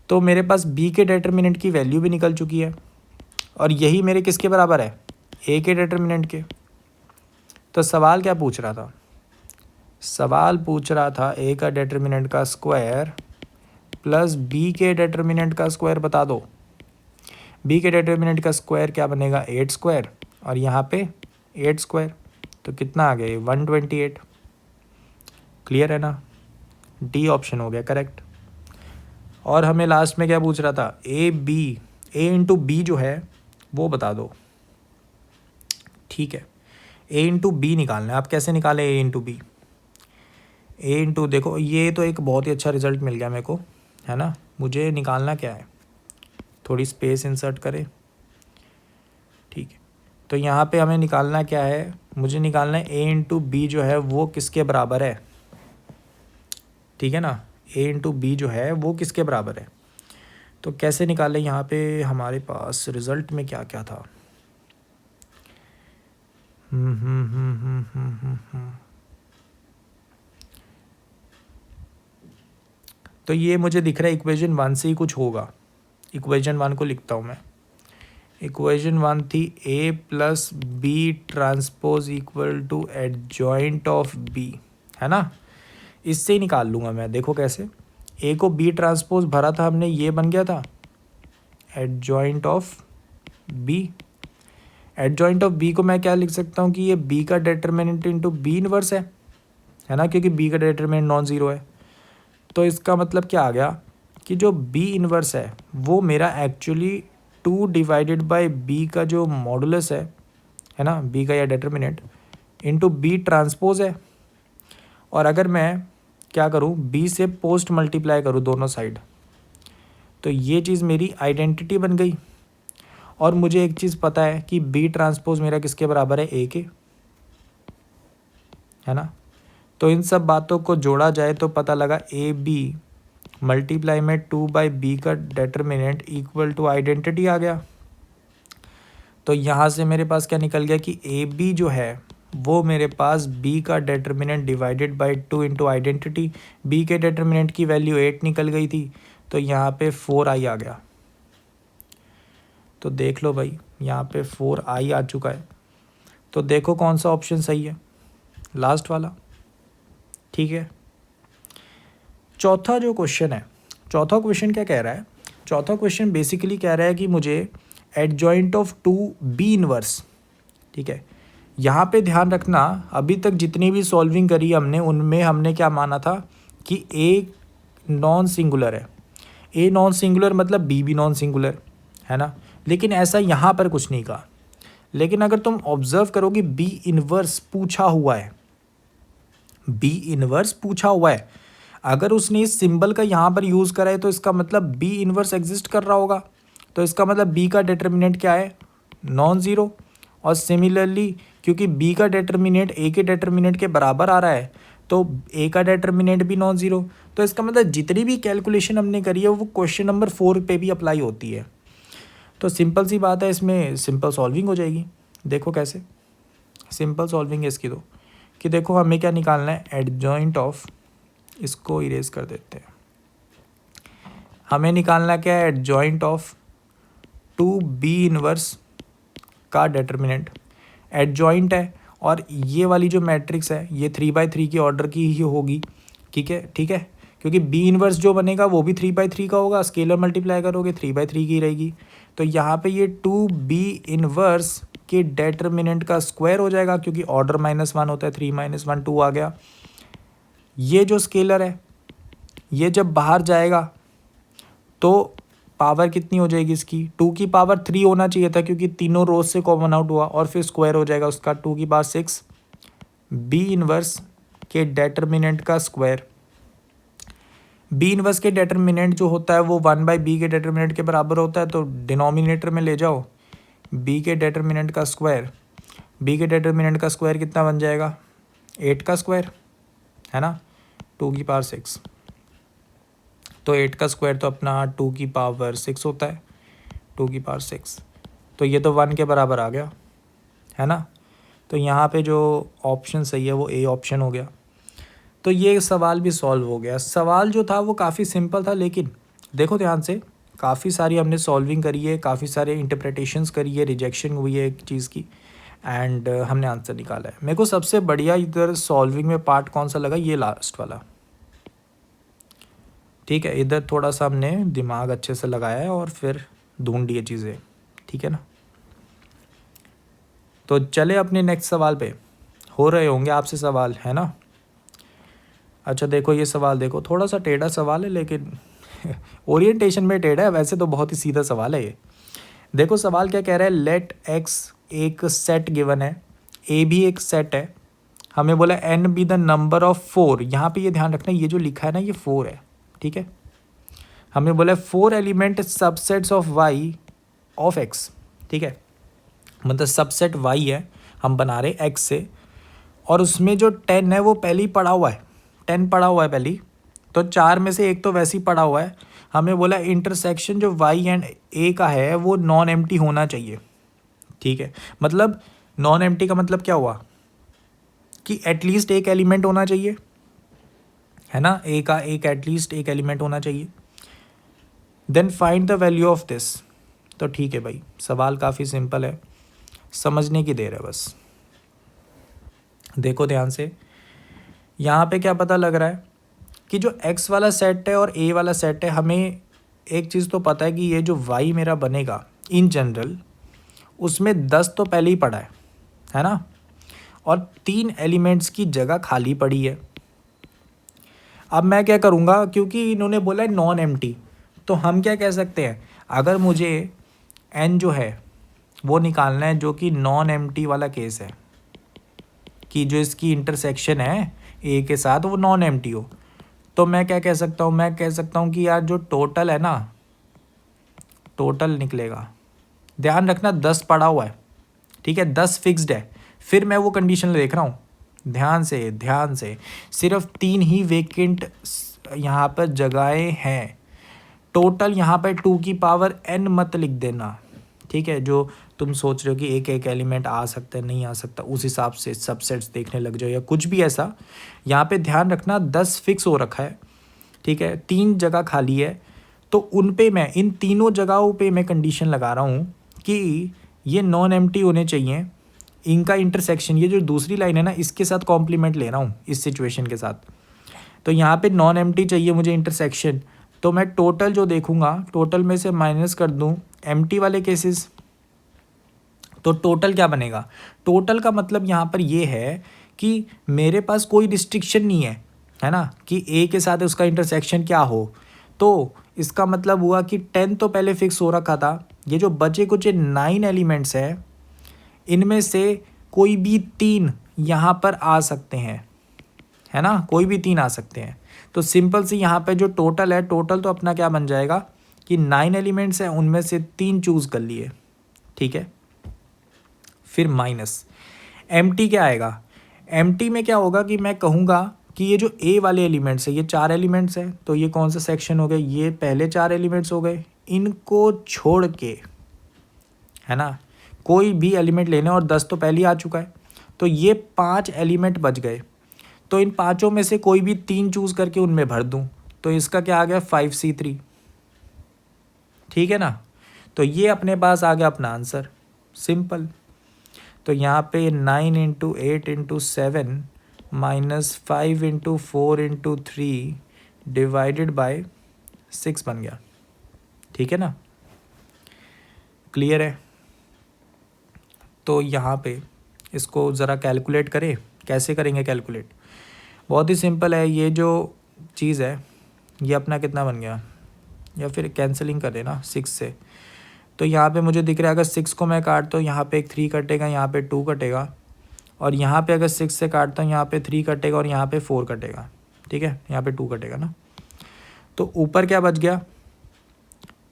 तो मेरे पास बी के डिटर्मिनेंट की वैल्यू भी निकल चुकी है और यही मेरे किसके बराबर है, ए के डिटर्मिनेंट के। तो सवाल क्या पूछ रहा था, सवाल पूछ रहा था ए का डिटर्मिनेंट का स्क्वायर प्लस बी के डिटर्मिनेंट का स्क्वायर बता दो। बी के डिटर्मिनेंट का स्क्वायर क्या बनेगा, 8 स्क्वायर, और यहाँ पे 8 स्क्वायर, तो कितना आ गया ये 128। क्लियर है ना, डी ऑप्शन हो गया करेक्ट। और हमें लास्ट में क्या पूछ रहा था, ए इंटू बी जो है वो बता दो, ठीक है। ए इंटू बी निकालना है। आप कैसे निकालें ए इंटू बी, ए इंटू, देखो ये तो एक बहुत ही अच्छा रिजल्ट मिल गया मेरे को, है ना। मुझे निकालना क्या है, थोड़ी स्पेस इंसर्ट करें, ठीक है। तो यहाँ पे हमें निकालना क्या है, मुझे निकालना है ए इंटू बी जो है वो किसके बराबर है, ठीक है ना। ए इंटू बी जो है वो किसके बराबर है। तो कैसे निकालें, यहाँ पे हमारे पास रिजल्ट में क्या क्या था। तो ये मुझे दिख रहा है इक्वेशन 1 से ही कुछ होगा। इक्वेशन 1 को लिखता हूँ मैं। इक्वेशन 1 थी A plus B transpose equal to adjoint of B, है ना। इससे ही निकाल लूँगा मैं, देखो कैसे। ए को बी ट्रांसपोज भरा था हमने, ये बन गया था adjoint of B. Adjoint of B को मैं क्या लिख सकता हूँ कि ये बी का डिटर्मिनेंट इंटू बी इनवर्स है ना, क्योंकि बी का डिटर्मिनेंट नॉन ज़ीरो है। तो इसका मतलब क्या आ गया कि जो बी इनवर्स है वो मेरा एक्चुअली 2 डिवाइडेड बाय बी का जो मॉडुलस है ना, बी का या डिटर्मिनेंट इंटू बी ट्रांसपोज है। और अगर मैं क्या करूँ, बी से पोस्ट मल्टीप्लाई करूँ दोनों साइड, तो ये चीज़ मेरी आइडेंटिटी बन गई। और मुझे एक चीज़ पता है कि बी ट्रांसपोज मेरा किसके बराबर है, ए के, है ना। तो इन सब बातों को जोड़ा जाए तो पता लगा ए बी मल्टीप्लाई में 2 बाई बी का डिटर्मिनेंट इक्वल टू आइडेंटिटी आ गया। तो यहाँ से मेरे पास क्या निकल गया कि ए बी जो है वो मेरे पास बी का determinant divided by 2 into identity. B के डिटर्मिनेंट की वैल्यू 8 निकल गई थी, तो यहाँ पे 4i आ गया। तो देख लो भाई, यहाँ पे 4i आ चुका है। तो देखो कौन सा ऑप्शन सही है, लास्ट वाला, ठीक है। चौथा जो क्वेश्चन है, चौथा क्वेश्चन क्या कह रहा है, चौथा क्वेश्चन बेसिकली कह रहा है कि मुझे एडजॉइंट ऑफ 2 बी इनवर्स, ठीक है। यहाँ पे ध्यान रखना, अभी तक जितनी भी सॉल्विंग करी हमने उनमें हमने क्या माना था कि ए नॉन सिंगुलर है। ए नॉन सिंगुलर मतलब बी भी नॉन सिंगुलर, है ना। लेकिन ऐसा यहाँ पर कुछ नहीं कहा। लेकिन अगर तुम ऑब्जर्व करोगे बी इनवर्स पूछा हुआ है, बी इनवर्स पूछा हुआ है, अगर उसने इस सिंबल का यहाँ पर यूज़ करा है तो इसका मतलब बी इनवर्स एग्जिस्ट कर रहा होगा। तो इसका मतलब बी का डिटर्मिनेंट क्या है, नॉन ज़ीरो। और सिमिलरली क्योंकि बी का डिटर्मिनेंट ए के डिटर्मिनेंट के बराबर आ रहा है तो ए का डिटर्मिनेंट भी नॉन ज़ीरो। तो इसका मतलब जितनी भी कैलकुलेशन हमने करी है वो क्वेश्चन नंबर 4 पे भी अप्लाई होती है। तो सिंपल सी बात है, इसमें सिंपल सॉल्विंग हो जाएगी। देखो कैसे सिंपल सॉल्विंग है इसकी, तो कि देखो हमें क्या निकालना है, एडजॉइंट ऑफ, इसको इरेज कर देते हैं। हमें निकालना क्या है, एडजॉइंट ऑफ 2 बी इनवर्स का डिटर्मिनेंट। एडजॉइंट है और ये वाली जो मैट्रिक्स है ये 3/3 की ऑर्डर की ही होगी, ठीक है, ठीक है। क्योंकि बी इनवर्स जो बनेगा वो भी 3/3 का होगा, स्केलर मल्टीप्लाई करोगे 3/3 की रहेगी। तो यहाँ पे ये 2 बी इनवर्स के डिटर्मिनेंट का स्क्वायर हो जाएगा, क्योंकि ऑर्डर -1 होता है, 3 - 1 2 आ गया। ये जो स्केलर है ये जब बाहर जाएगा तो पावर कितनी हो जाएगी इसकी, 2 की पावर 3 होना चाहिए था, क्योंकि तीनों रोज से कॉमन आउट हुआ, और फिर स्क्वायर हो जाएगा उसका 2 की पावर 6 बी इनवर्स के डिटर्मिनेंट का स्क्वायर। बी इनवर्स के डिटर्मिनेंट जो होता है वो 1/b के डिटर्मिनेंट के बराबर होता है। तो डिनोमिनेटर में ले जाओ b के डिटर्मिनेंट का स्क्वायर, b के डिटर्मिनेंट का स्क्वायर कितना बन जाएगा, 8 का स्क्वायर, है ना, 2 की पावर 6। तो 8 का स्क्वायर तो अपना 2 की पावर 6 होता है, 2 की पावर 6। तो ये तो 1 के बराबर आ गया, है ना। तो यहाँ पे जो ऑप्शन सही है वो ए ऑप्शन हो गया। तो ये सवाल भी सॉल्व हो गया। सवाल जो था वो काफ़ी सिंपल था, लेकिन देखो ध्यान से, काफ़ी सारी हमने सॉल्विंग करी है, काफ़ी सारे इंटरप्रिटेशंस करी है, रिजेक्शन हुई है एक चीज़ की, एंड हमने आंसर निकाला है। मेरे को सबसे बढ़िया इधर सॉल्विंग में पार्ट कौन सा लगा, ये लास्ट वाला। ठीक है, इधर थोड़ा सा हमने दिमाग अच्छे से लगाया है और फिर ढूंढ लिए चीज़ें। ठीक है ना। तो चले अपने नेक्स्ट सवाल पे। हो रहे होंगे आपसे सवाल, है ना। अच्छा देखो ये सवाल देखो, थोड़ा सा टेढ़ा सवाल है लेकिन ओरिएंटेशन में टेढ़ा है, वैसे तो बहुत ही सीधा सवाल है ये। देखो सवाल क्या कह रहा है, लेट एक्स एक सेट गिवन है, ए भी एक सेट है, हमें बोला n be the number of 4। यहाँ पे ये ध्यान रखना, ये जो लिखा है ना ये 4 है। ठीक है, हमें बोला 4 element subsets of Y of X. ठीक है, मतलब सबसेट वाई है, हम बना रहे एक्स से, और उसमें जो 10 है वो पहले ही पड़ा हुआ है, 10 पड़ा हुआ है पहले, तो 4 में से एक तो वैसे ही पड़ा हुआ है। हमें बोला इंटरसेक्शन जो वाई एंड ए का है वो नॉन एम्प्टी होना चाहिए। ठीक है, मतलब नॉन एम्प्टी का मतलब क्या हुआ कि एटलीस्ट एक एलिमेंट होना चाहिए, है ना, ए का एक एटलीस्ट एक एलिमेंट होना चाहिए। Then find the value of this. तो ठीक है भाई, सवाल काफ़ी सिंपल है, समझने की देर है बस। देखो ध्यान से, यहाँ पे क्या पता लग रहा है कि जो x वाला सेट है और a वाला सेट है, हमें एक चीज़ तो पता है कि ये जो y मेरा बनेगा इन जनरल, उसमें 10 तो पहले ही पड़ा है ना, और 3 एलिमेंट्स की जगह खाली पड़ी है। अब मैं क्या करूँगा, क्योंकि इन्होंने बोला है नॉन एम्प्टी, तो हम क्या कह सकते हैं, अगर मुझे n जो है वो निकालना है जो कि नॉन एम्प्टी वाला केस है, कि जो इसकी इंटरसेक्शन है ए के साथ वो नॉन एम्प्टी हो, तो मैं क्या कह सकता हूँ, मैं कह सकता हूँ कि यार जो टोटल है ना, टोटल निकलेगा, ध्यान रखना 10 पड़ा हुआ है। ठीक है, 10 फिक्स्ड है, फिर मैं वो कंडीशन देख रहा हूँ, ध्यान से सिर्फ 3 ही वेकेंट यहाँ पर जगहें हैं। टोटल यहाँ पर 2 की पावर n मत लिख देना। ठीक है, जो तुम सोच रहे हो कि एक एक एलिमेंट आ सकता है नहीं आ सकता, उस हिसाब से सबसेट्स देखने लग जाओ या कुछ भी ऐसा। यहाँ पे ध्यान रखना 10 फिक्स हो रखा है। ठीक है, 3 जगह खाली है, तो उन पे मैं, इन तीनों जगहों पे मैं कंडीशन लगा रहा हूँ कि ये नॉन एम्प्टी होने चाहिए। इनका इंटरसेक्शन, ये जो दूसरी लाइन है ना, इसके साथ कॉम्प्लीमेंट ले रहा हूँ इस सिचुएशन के साथ। तो यहाँ पे नॉन एम्प्टी चाहिए मुझे इंटरसेक्शन, तो मैं टोटल जो देखूँगा, टोटल में से माइनस कर दूँ एम्प्टी वाले केसेस, तो टोटल क्या बनेगा, टोटल का मतलब यहाँ पर ये है कि मेरे पास कोई रिस्ट्रिक्शन नहीं है ना, कि ए के साथ उसका इंटरसेक्शन क्या हो। तो इसका मतलब हुआ कि 10 तो पहले फिक्स हो रखा था, ये जो बचे कुछ 9 एलिमेंट्स हैं, इनमें से कोई भी 3 यहाँ पर आ सकते हैं, है ना, कोई भी 3 आ सकते हैं। तो सिंपल सी यहाँ पे जो टोटल है, टोटल तो अपना क्या बन जाएगा कि 9 एलिमेंट्स हैं, उनमें से 3 चूज़ कर लिए। ठीक है, फिर माइनस एम्प्टी क्या आएगा, एम्प्टी में क्या होगा कि मैं कहूँगा कि ये जो ए वाले एलिमेंट्स है, ये 4 एलिमेंट्स हैं, तो ये कौन सा सेक्शन हो गए, ये पहले 4 एलिमेंट्स हो गए, इनको छोड़ के, है ना, कोई भी एलिमेंट लेने, और 10 तो पहले ही आ चुका है, तो ये 5 एलिमेंट बच गए। तो इन पाँचों में से कोई भी 3 चूज़ करके उनमें भर दूँ, तो इसका क्या आ गया 5C3। ठीक है ना, तो ये अपने पास आ गया अपना आंसर, सिंपल। तो यहाँ पे 9 into 8 into 7 minus 5 into 4 into 3 divided by 6 बन गया। ठीक है ना, क्लियर है। तो यहाँ पे इसको ज़रा कैलकुलेट करें, कैसे करेंगे कैलकुलेट, बहुत ही सिंपल है। ये जो चीज़ है ये अपना कितना बन गया, या फिर कैंसलिंग कर देना 6 से, तो यहाँ पे मुझे दिख रहा है अगर 6 को मैं काटता हूँ, यहाँ पे एक 3 कटेगा, यहाँ पे 2 कटेगा, और यहाँ पे अगर 6 से काटता हूँ, यहाँ पे 3 कटेगा और यहाँ पे 4 कटेगा। ठीक है, यहाँ पे 2 कटेगा ना, तो ऊपर क्या बच गया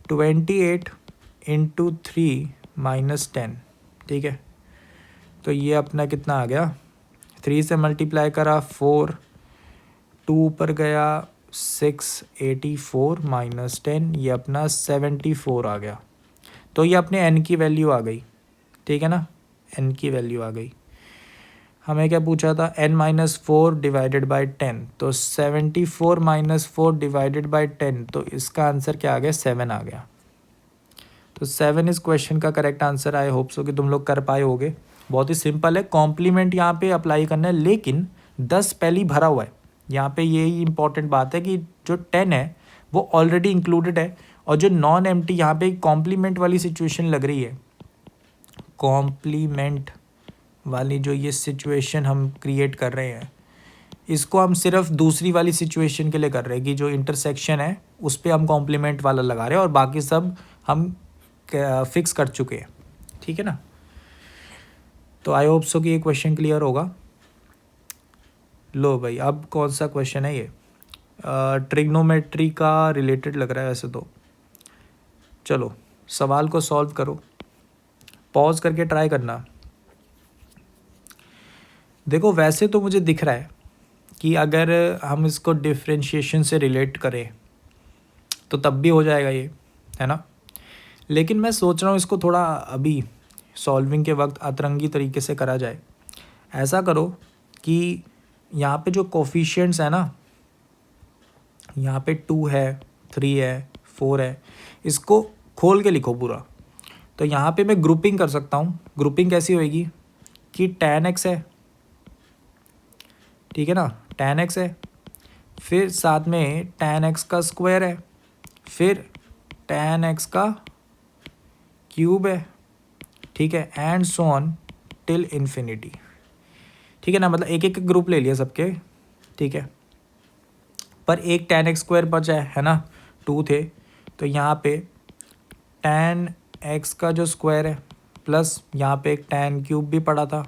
28 इंटू 3 माइनस 10। ठीक है, तो ये अपना कितना आ गया, 3 से मल्टीप्लाई करा 4, 2 ऊपर गया 6, 84 माइनस 10, ये अपना 74 आ गया। तो ये अपने n की वैल्यू आ गई। ठीक है ना, n की वैल्यू आ गई। हमें क्या पूछा था, n-4 डिवाइडेड बाई 10, तो 74 - 4 डिवाइडेड बाई 10, तो इसका आंसर क्या आ गया, 7 आ गया। तो 7 इस क्वेश्चन का correct answer. I hope so कि तुम लोग कर पाए होगे। बहुत ही सिंपल है, कॉम्प्लीमेंट यहाँ पे अप्लाई करना है, लेकिन 10 पहले ही भरा हुआ है। यहाँ पे यही इंपॉर्टेंट बात है कि जो 10 है वो ऑलरेडी इंक्लूडेड है, और जो नॉन एम्प्टी यहाँ पे कॉम्प्लीमेंट वाली सिचुएशन लग रही है, कॉम्प्लीमेंट वाली जो ये सिचुएशन हम क्रिएट कर रहे हैं, इसको हम सिर्फ दूसरी वाली सिचुएशन के लिए कर रहे हैं कि जो इंटरसेक्शन है उस पर हम कॉम्प्लीमेंट वाला लगा रहे हैं, और बाकी सब हम फिक्स कर चुके हैं। ठीक है ना। तो आई होप सो कि ये क्वेश्चन क्लियर होगा। लो भाई, अब कौन सा क्वेश्चन है ये, ट्रिग्नोमेट्री का रिलेटेड लग रहा है वैसे तो। चलो सवाल को सॉल्व करो, पॉज करके ट्राई करना। देखो वैसे तो मुझे दिख रहा है कि अगर हम इसको डिफरेंशिएशन से रिलेट करें तो तब भी हो जाएगा ये, है ना। लेकिन मैं सोच रहा हूँ इसको थोड़ा अभी सॉल्विंग के वक्त अतरंगी तरीके से करा जाए। ऐसा करो कि यहाँ पे जो कोफिशिएंट्स है ना, यहाँ पे 2 है, 3 है, 4 है, इसको खोल के लिखो पूरा। तो यहाँ पे मैं ग्रुपिंग कर सकता हूँ। ग्रुपिंग कैसी होएगी कि tan x है, ठीक है ना, tan x है, फिर साथ में tan x का स्क्वायर है, फिर tan x का क्यूब है, ठीक है, and so on till infinity. ठीक है ना, मतलब एक एक ग्रुप ले लिया सबके, ठीक है, पर एक tan x स्क्वायर बचा है ना, 2 थे, तो यहाँ पे tan x का जो स्क्वायर है प्लस यहाँ पे एक tan क्यूब भी पड़ा था।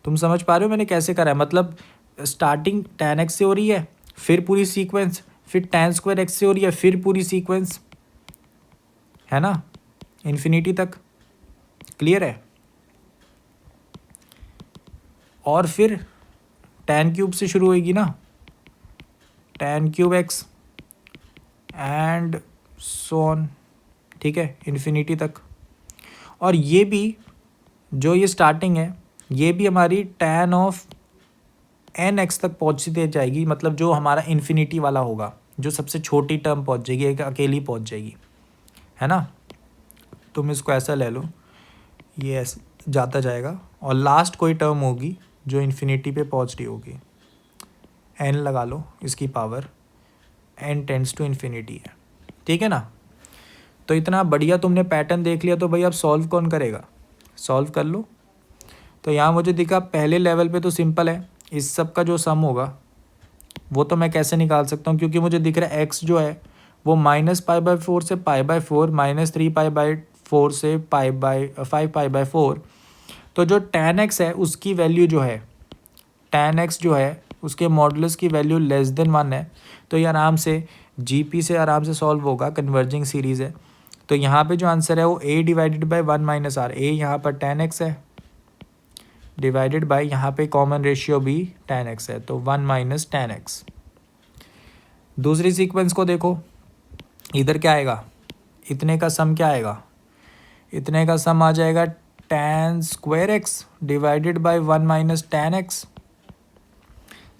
तुम समझ पा रहे हो मैंने कैसे करा है, मतलब स्टार्टिंग tan x से हो रही है, फिर पूरी सीक्वेंस, फिर tan स्क्वायर x से हो रही है, फिर पूरी सीक्वेंस, है ना, इन्फिनिटी तक। क्लियर है। और फिर tan क्यूब से शुरू होएगी ना, tan cube x and so on, ठीक है, इन्फिनिटी तक। और ये भी जो ये स्टार्टिंग है, ये भी हमारी tan ऑफ nx तक पहुँचती जाएगी, मतलब जो हमारा इन्फिनिटी वाला होगा, जो सबसे छोटी टर्म पहुँच जाएगी, एक अकेली पहुँच जाएगी, है ना। तुम इसको ऐसा ले लो, ये ऐसे जाता जाएगा, और लास्ट कोई टर्म होगी जो इन्फिनिटी पे पहुँच रही होगी, n लगा लो, इसकी power n tends to infinity है, ठीक है ना। तो इतना बढ़िया तुमने पैटर्न देख लिया, तो भाई अब सॉल्व कौन करेगा, सॉल्व कर लो। तो यहाँ मुझे दिखा पहले लेवल पे तो सिंपल है, इस सब का जो सम होगा वो तो मैं कैसे निकाल सकता हूँ, क्योंकि मुझे दिख रहा है x जो है वो -π/4 से π/4, -3π/4 से 5π/4। तो जो tan x है उसकी वैल्यू जो है, tan x जो है उसके मॉडुलस की वैल्यू <1 है। तो ये आराम से GP से आराम से सॉल्व होगा, कन्वर्जिंग सीरीज़ है। तो यहाँ पे जो आंसर है वो a divided by 1 - r, a यहाँ पर tan x है, डिवाइडेड बाई यहाँ पे कॉमन रेशियो भी tan x है, तो 1 - tan x। दूसरी सीक्वेंस को देखो, इधर क्या आएगा, इतने का सम क्या आएगा, इतने का सम आ जाएगा tan square x divided by 1 - tan x।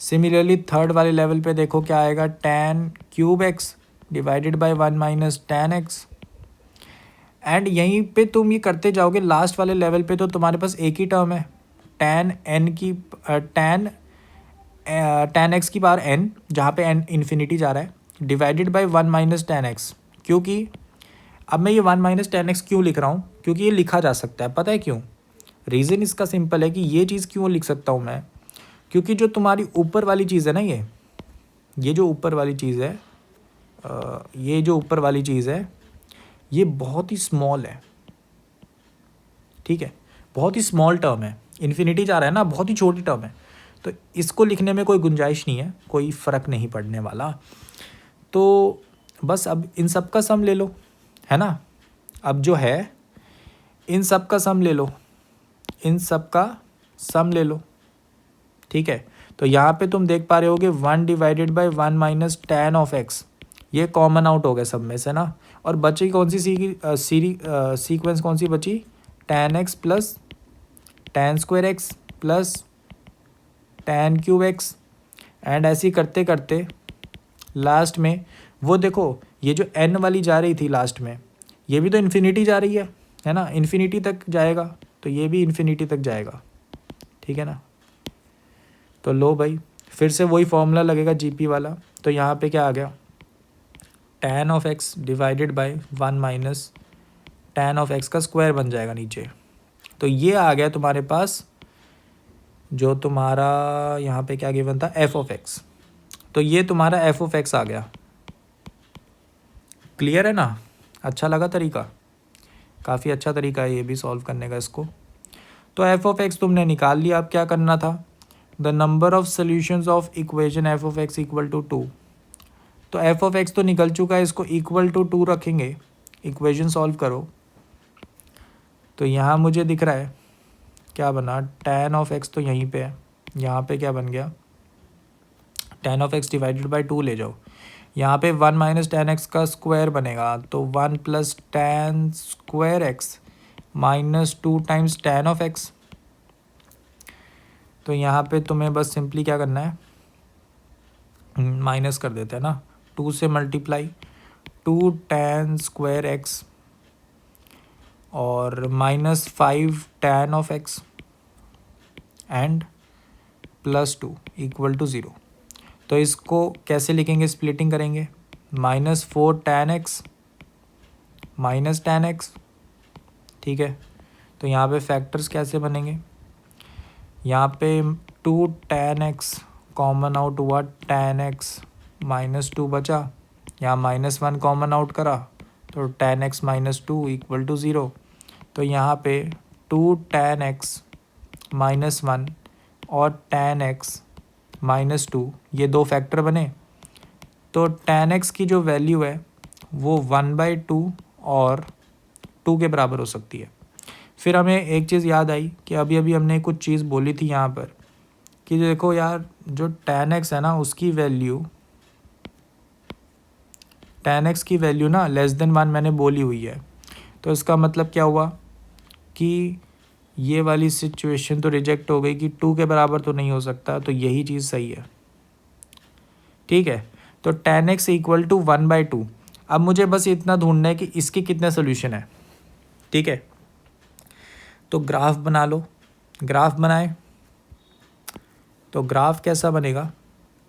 Similarly third वाले लेवल पे देखो क्या आएगा, tan cube x divided by 1 - tan x। And यहीं पे तुम ये करते जाओगे, लास्ट वाले लेवल पे तो तुम्हारे पास एक ही टर्म है, tan x की पावर n, जहाँ पे n इन्फिनिटी जा रहा है, डिवाइडेड बाई 1 - tan x। क्योंकि अब मैं ये 1 - tan x क्यों लिख रहा हूँ, क्योंकि ये लिखा जा सकता है, पता है क्यों, रीज़न इसका सिंपल है कि ये चीज़ क्यों लिख सकता हूँ मैं, क्योंकि जो तुम्हारी ऊपर वाली चीज़ है ना, ये जो ऊपर वाली चीज़ है, ये जो ऊपर वाली चीज़ है ये बहुत ही स्मॉल है, ठीक है, बहुत ही स्मॉल टर्म है, इन्फिनिटी जा रहा है ना, बहुत ही छोटी टर्म है, तो इसको लिखने में कोई गुंजाइश नहीं है, कोई फ़र्क नहीं पड़ने वाला। तो बस अब इन सब का सम ले लो, है ना। अब जो है इन सब का सम ले लो, इन सब का सम ले लो, ठीक है। तो यहाँ पे तुम देख पा रहे होगे 1 divided by 1 - tan of x, ये कॉमन आउट हो गया सब में से ना, और बची कौन सी सीक्वेंस कौन सी बची, tan x plus tan square x, plus tan cube x, and ऐसे ही करते करते लास्ट में वो देखो ये जो n वाली जा रही थी लास्ट में, ये भी तो इन्फिनिटी जा रही है ना, इन्फिनिटी तक जाएगा, तो ये भी इन्फिनिटी तक जाएगा, ठीक है ना। तो लो भाई फिर से वही फॉर्मूला लगेगा जीपी वाला। तो यहाँ पे क्या आ गया, tan of x divided bye 1 minus tan of x का स्क्वायर बन जाएगा नीचे। तो ये आ गया तुम्हारे पास जो तुम्हारा यहाँ पे क्या गिवन था, एफ ऑफ एक्स। तो ये तुम्हारा एफ ऑफ एक्स आ गया। क्लियर है ना, अच्छा लगा तरीका, काफ़ी अच्छा तरीका है ये भी सॉल्व करने का इसको। तो एफ ऑफ एक्स तुमने निकाल लिया, अब क्या करना था, the number of solutions of equation F of X equal to 2। तो एफ ऑफ एक्स तो निकल चुका है, इसको इक्वल टू 2 रखेंगे, इक्वेशन सॉल्व करो। तो यहाँ मुझे दिख रहा है क्या बना, tan ऑफ एक्स तो यहीं पे है, यहाँ पे क्या बन गया, tan of x divided by 2 ले जाओ, यहाँ पे 1 माइनस tan एक्स का स्क्वायर बनेगा, तो 1 plus tan square x minus 2 times tan of x. तो यहाँ पे तुम्हें बस सिंपली क्या करना है, माइनस कर देते हैं ना, 2 से मल्टीप्लाई 2 tan स्क्वायर एक्स और minus 5 tan of X and plus 2 equal to 0। तो इसको कैसे लिखेंगे, स्प्लिटिंग करेंगे, minus 4 tan X minus tan X, ठीक है। तो यहाँ पे फैक्टर्स कैसे बनेंगे, यहाँ पे 2 tan एक्स कॉमन आउट हुआ, tan एक्स माइनस 2 बचा, यहाँ माइनस 1 कॉमन आउट करा, तो tan X minus 2 equal to 0। तो यहाँ पे 2 tan एक्स माइनस 1 और tan एक्स माइनस 2 ये दो फैक्टर बने। तो tan एक्स की जो वैल्यू है वो 1/2 और 2 के बराबर हो सकती है। फिर हमें एक चीज़ याद आई कि अभी अभी हमने कुछ चीज़ बोली थी यहाँ पर कि देखो यार जो tan एक्स है ना उसकी वैल्यू, tan एक्स की वैल्यू ना लेस देन 1 मैंने बोली हुई है। तो इसका मतलब क्या हुआ कि ये वाली सिचुएशन तो रिजेक्ट हो गई कि 2 के बराबर तो नहीं हो सकता, तो यही चीज़ सही है, ठीक है। तो tan एक्स इक्वल टू 1/2। अब मुझे बस इतना ढूंढना है कि इसके कितने सोल्यूशन है, ठीक है। तो ग्राफ बना लो, ग्राफ बनाए तो ग्राफ कैसा बनेगा,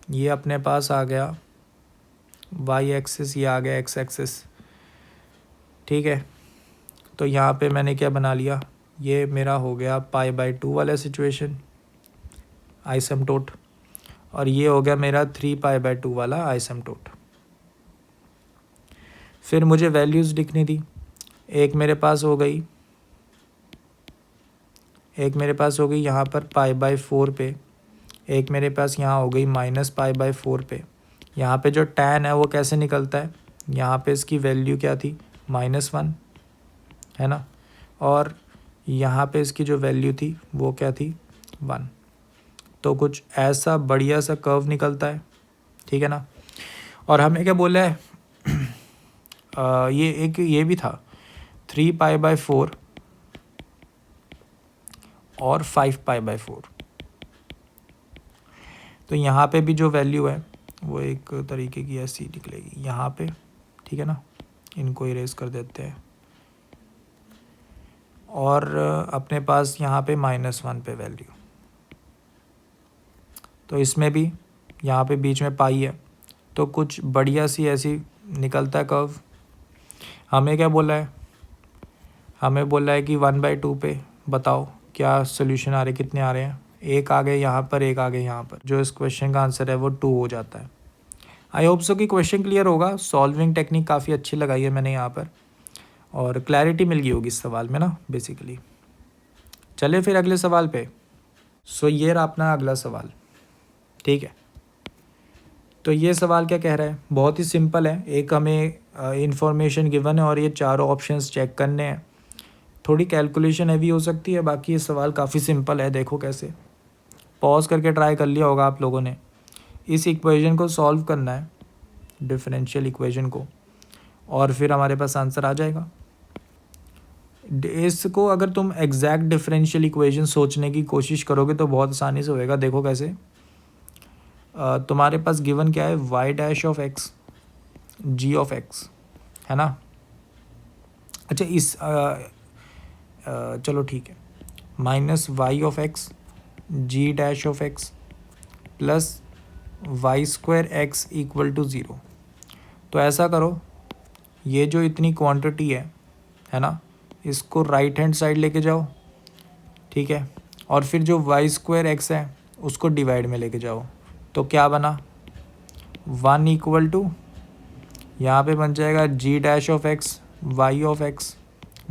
ये अपने पास आ गया y एक्सिस, ये आ गया x एक्सिस, ठीक है। तो यहाँ पे मैंने क्या बना लिया, ये मेरा हो गया π/2 वाला सिचुएशन आइसमटोट, और ये हो गया मेरा 3π/2 वाला आइसमटोट। फिर मुझे वैल्यूज़ लिखनी थी, एक मेरे पास हो गई यहाँ पर π/4 पे, एक मेरे पास यहाँ हो गई माइनस π/4 पे। यहाँ पे जो tan है वो कैसे निकलता है, यहाँ पे इसकी वैल्यू क्या थी, -1 है ना, और यहाँ पे इसकी जो वैल्यू थी वो क्या थी, 1। तो कुछ ऐसा बढ़िया सा कर्व निकलता है, ठीक है ना। और हमें क्या बोला है ये भी था 3π/4 और 5π/4। तो यहाँ पे भी जो वैल्यू है वो एक तरीके की ऐसी निकलेगी यहाँ पे, ठीक है ना। इनको इरेज कर देते हैं, और अपने पास यहाँ पे -1 पे वैल्यू, तो इसमें भी यहाँ पे बीच में पाई है, तो कुछ बढ़िया सी ऐसी निकलता है कर्व। हमें क्या बोला है, हमें बोला है कि 1/2 पे बताओ क्या सोल्यूशन आ रहे, कितने आ रहे हैं, एक आ गए यहाँ पर, एक आ गए यहाँ पर, जो इस क्वेश्चन का आंसर है वो 2 हो जाता है। आई होप सो कि क्वेश्चन क्लियर होगा। सॉल्विंग टेक्निक काफ़ी अच्छी लगाई है मैंने यहाँ पर, और क्लैरिटी मिल गई होगी इस सवाल में ना बेसिकली। चले फिर अगले सवाल पे। सो ये रहा अपना अगला सवाल, ठीक है। तो ये सवाल क्या कह रहा है, बहुत ही सिंपल है, एक हमें इंफॉर्मेशन गिवन है और ये चारों ऑप्शंस चेक करने हैं। थोड़ी कैलकुलेशन हैवी हो सकती है, बाकी ये सवाल काफ़ी सिंपल है। देखो कैसे, पॉज करके ट्राई कर लिया होगा आप लोगों ने। इस इक्वेशन को सॉल्व करना है, डिफरेंशियल इक्वेशन को, और फिर हमारे पास आंसर आ जाएगा। इसको अगर तुम एग्जैक्ट डिफरेंशियल इक्वेशन सोचने की कोशिश करोगे तो बहुत आसानी से होएगा। देखो कैसे, तुम्हारे पास गिवन क्या है, Y dash of x ji of X, है ना। अच्छा चलो ठीक है, minus Y of x G dash of X plus Y square X equal to zero. तो ऐसा करो, ये जो इतनी क्वांटिटी है ना, इसको राइट हैंड साइड लेके जाओ, ठीक है, और फिर जो वाई स्क्वायर एक्स है उसको डिवाइड में लेके जाओ। तो क्या बना, 1 इक्वल टू, यहाँ पे बन जाएगा g dash of x y of x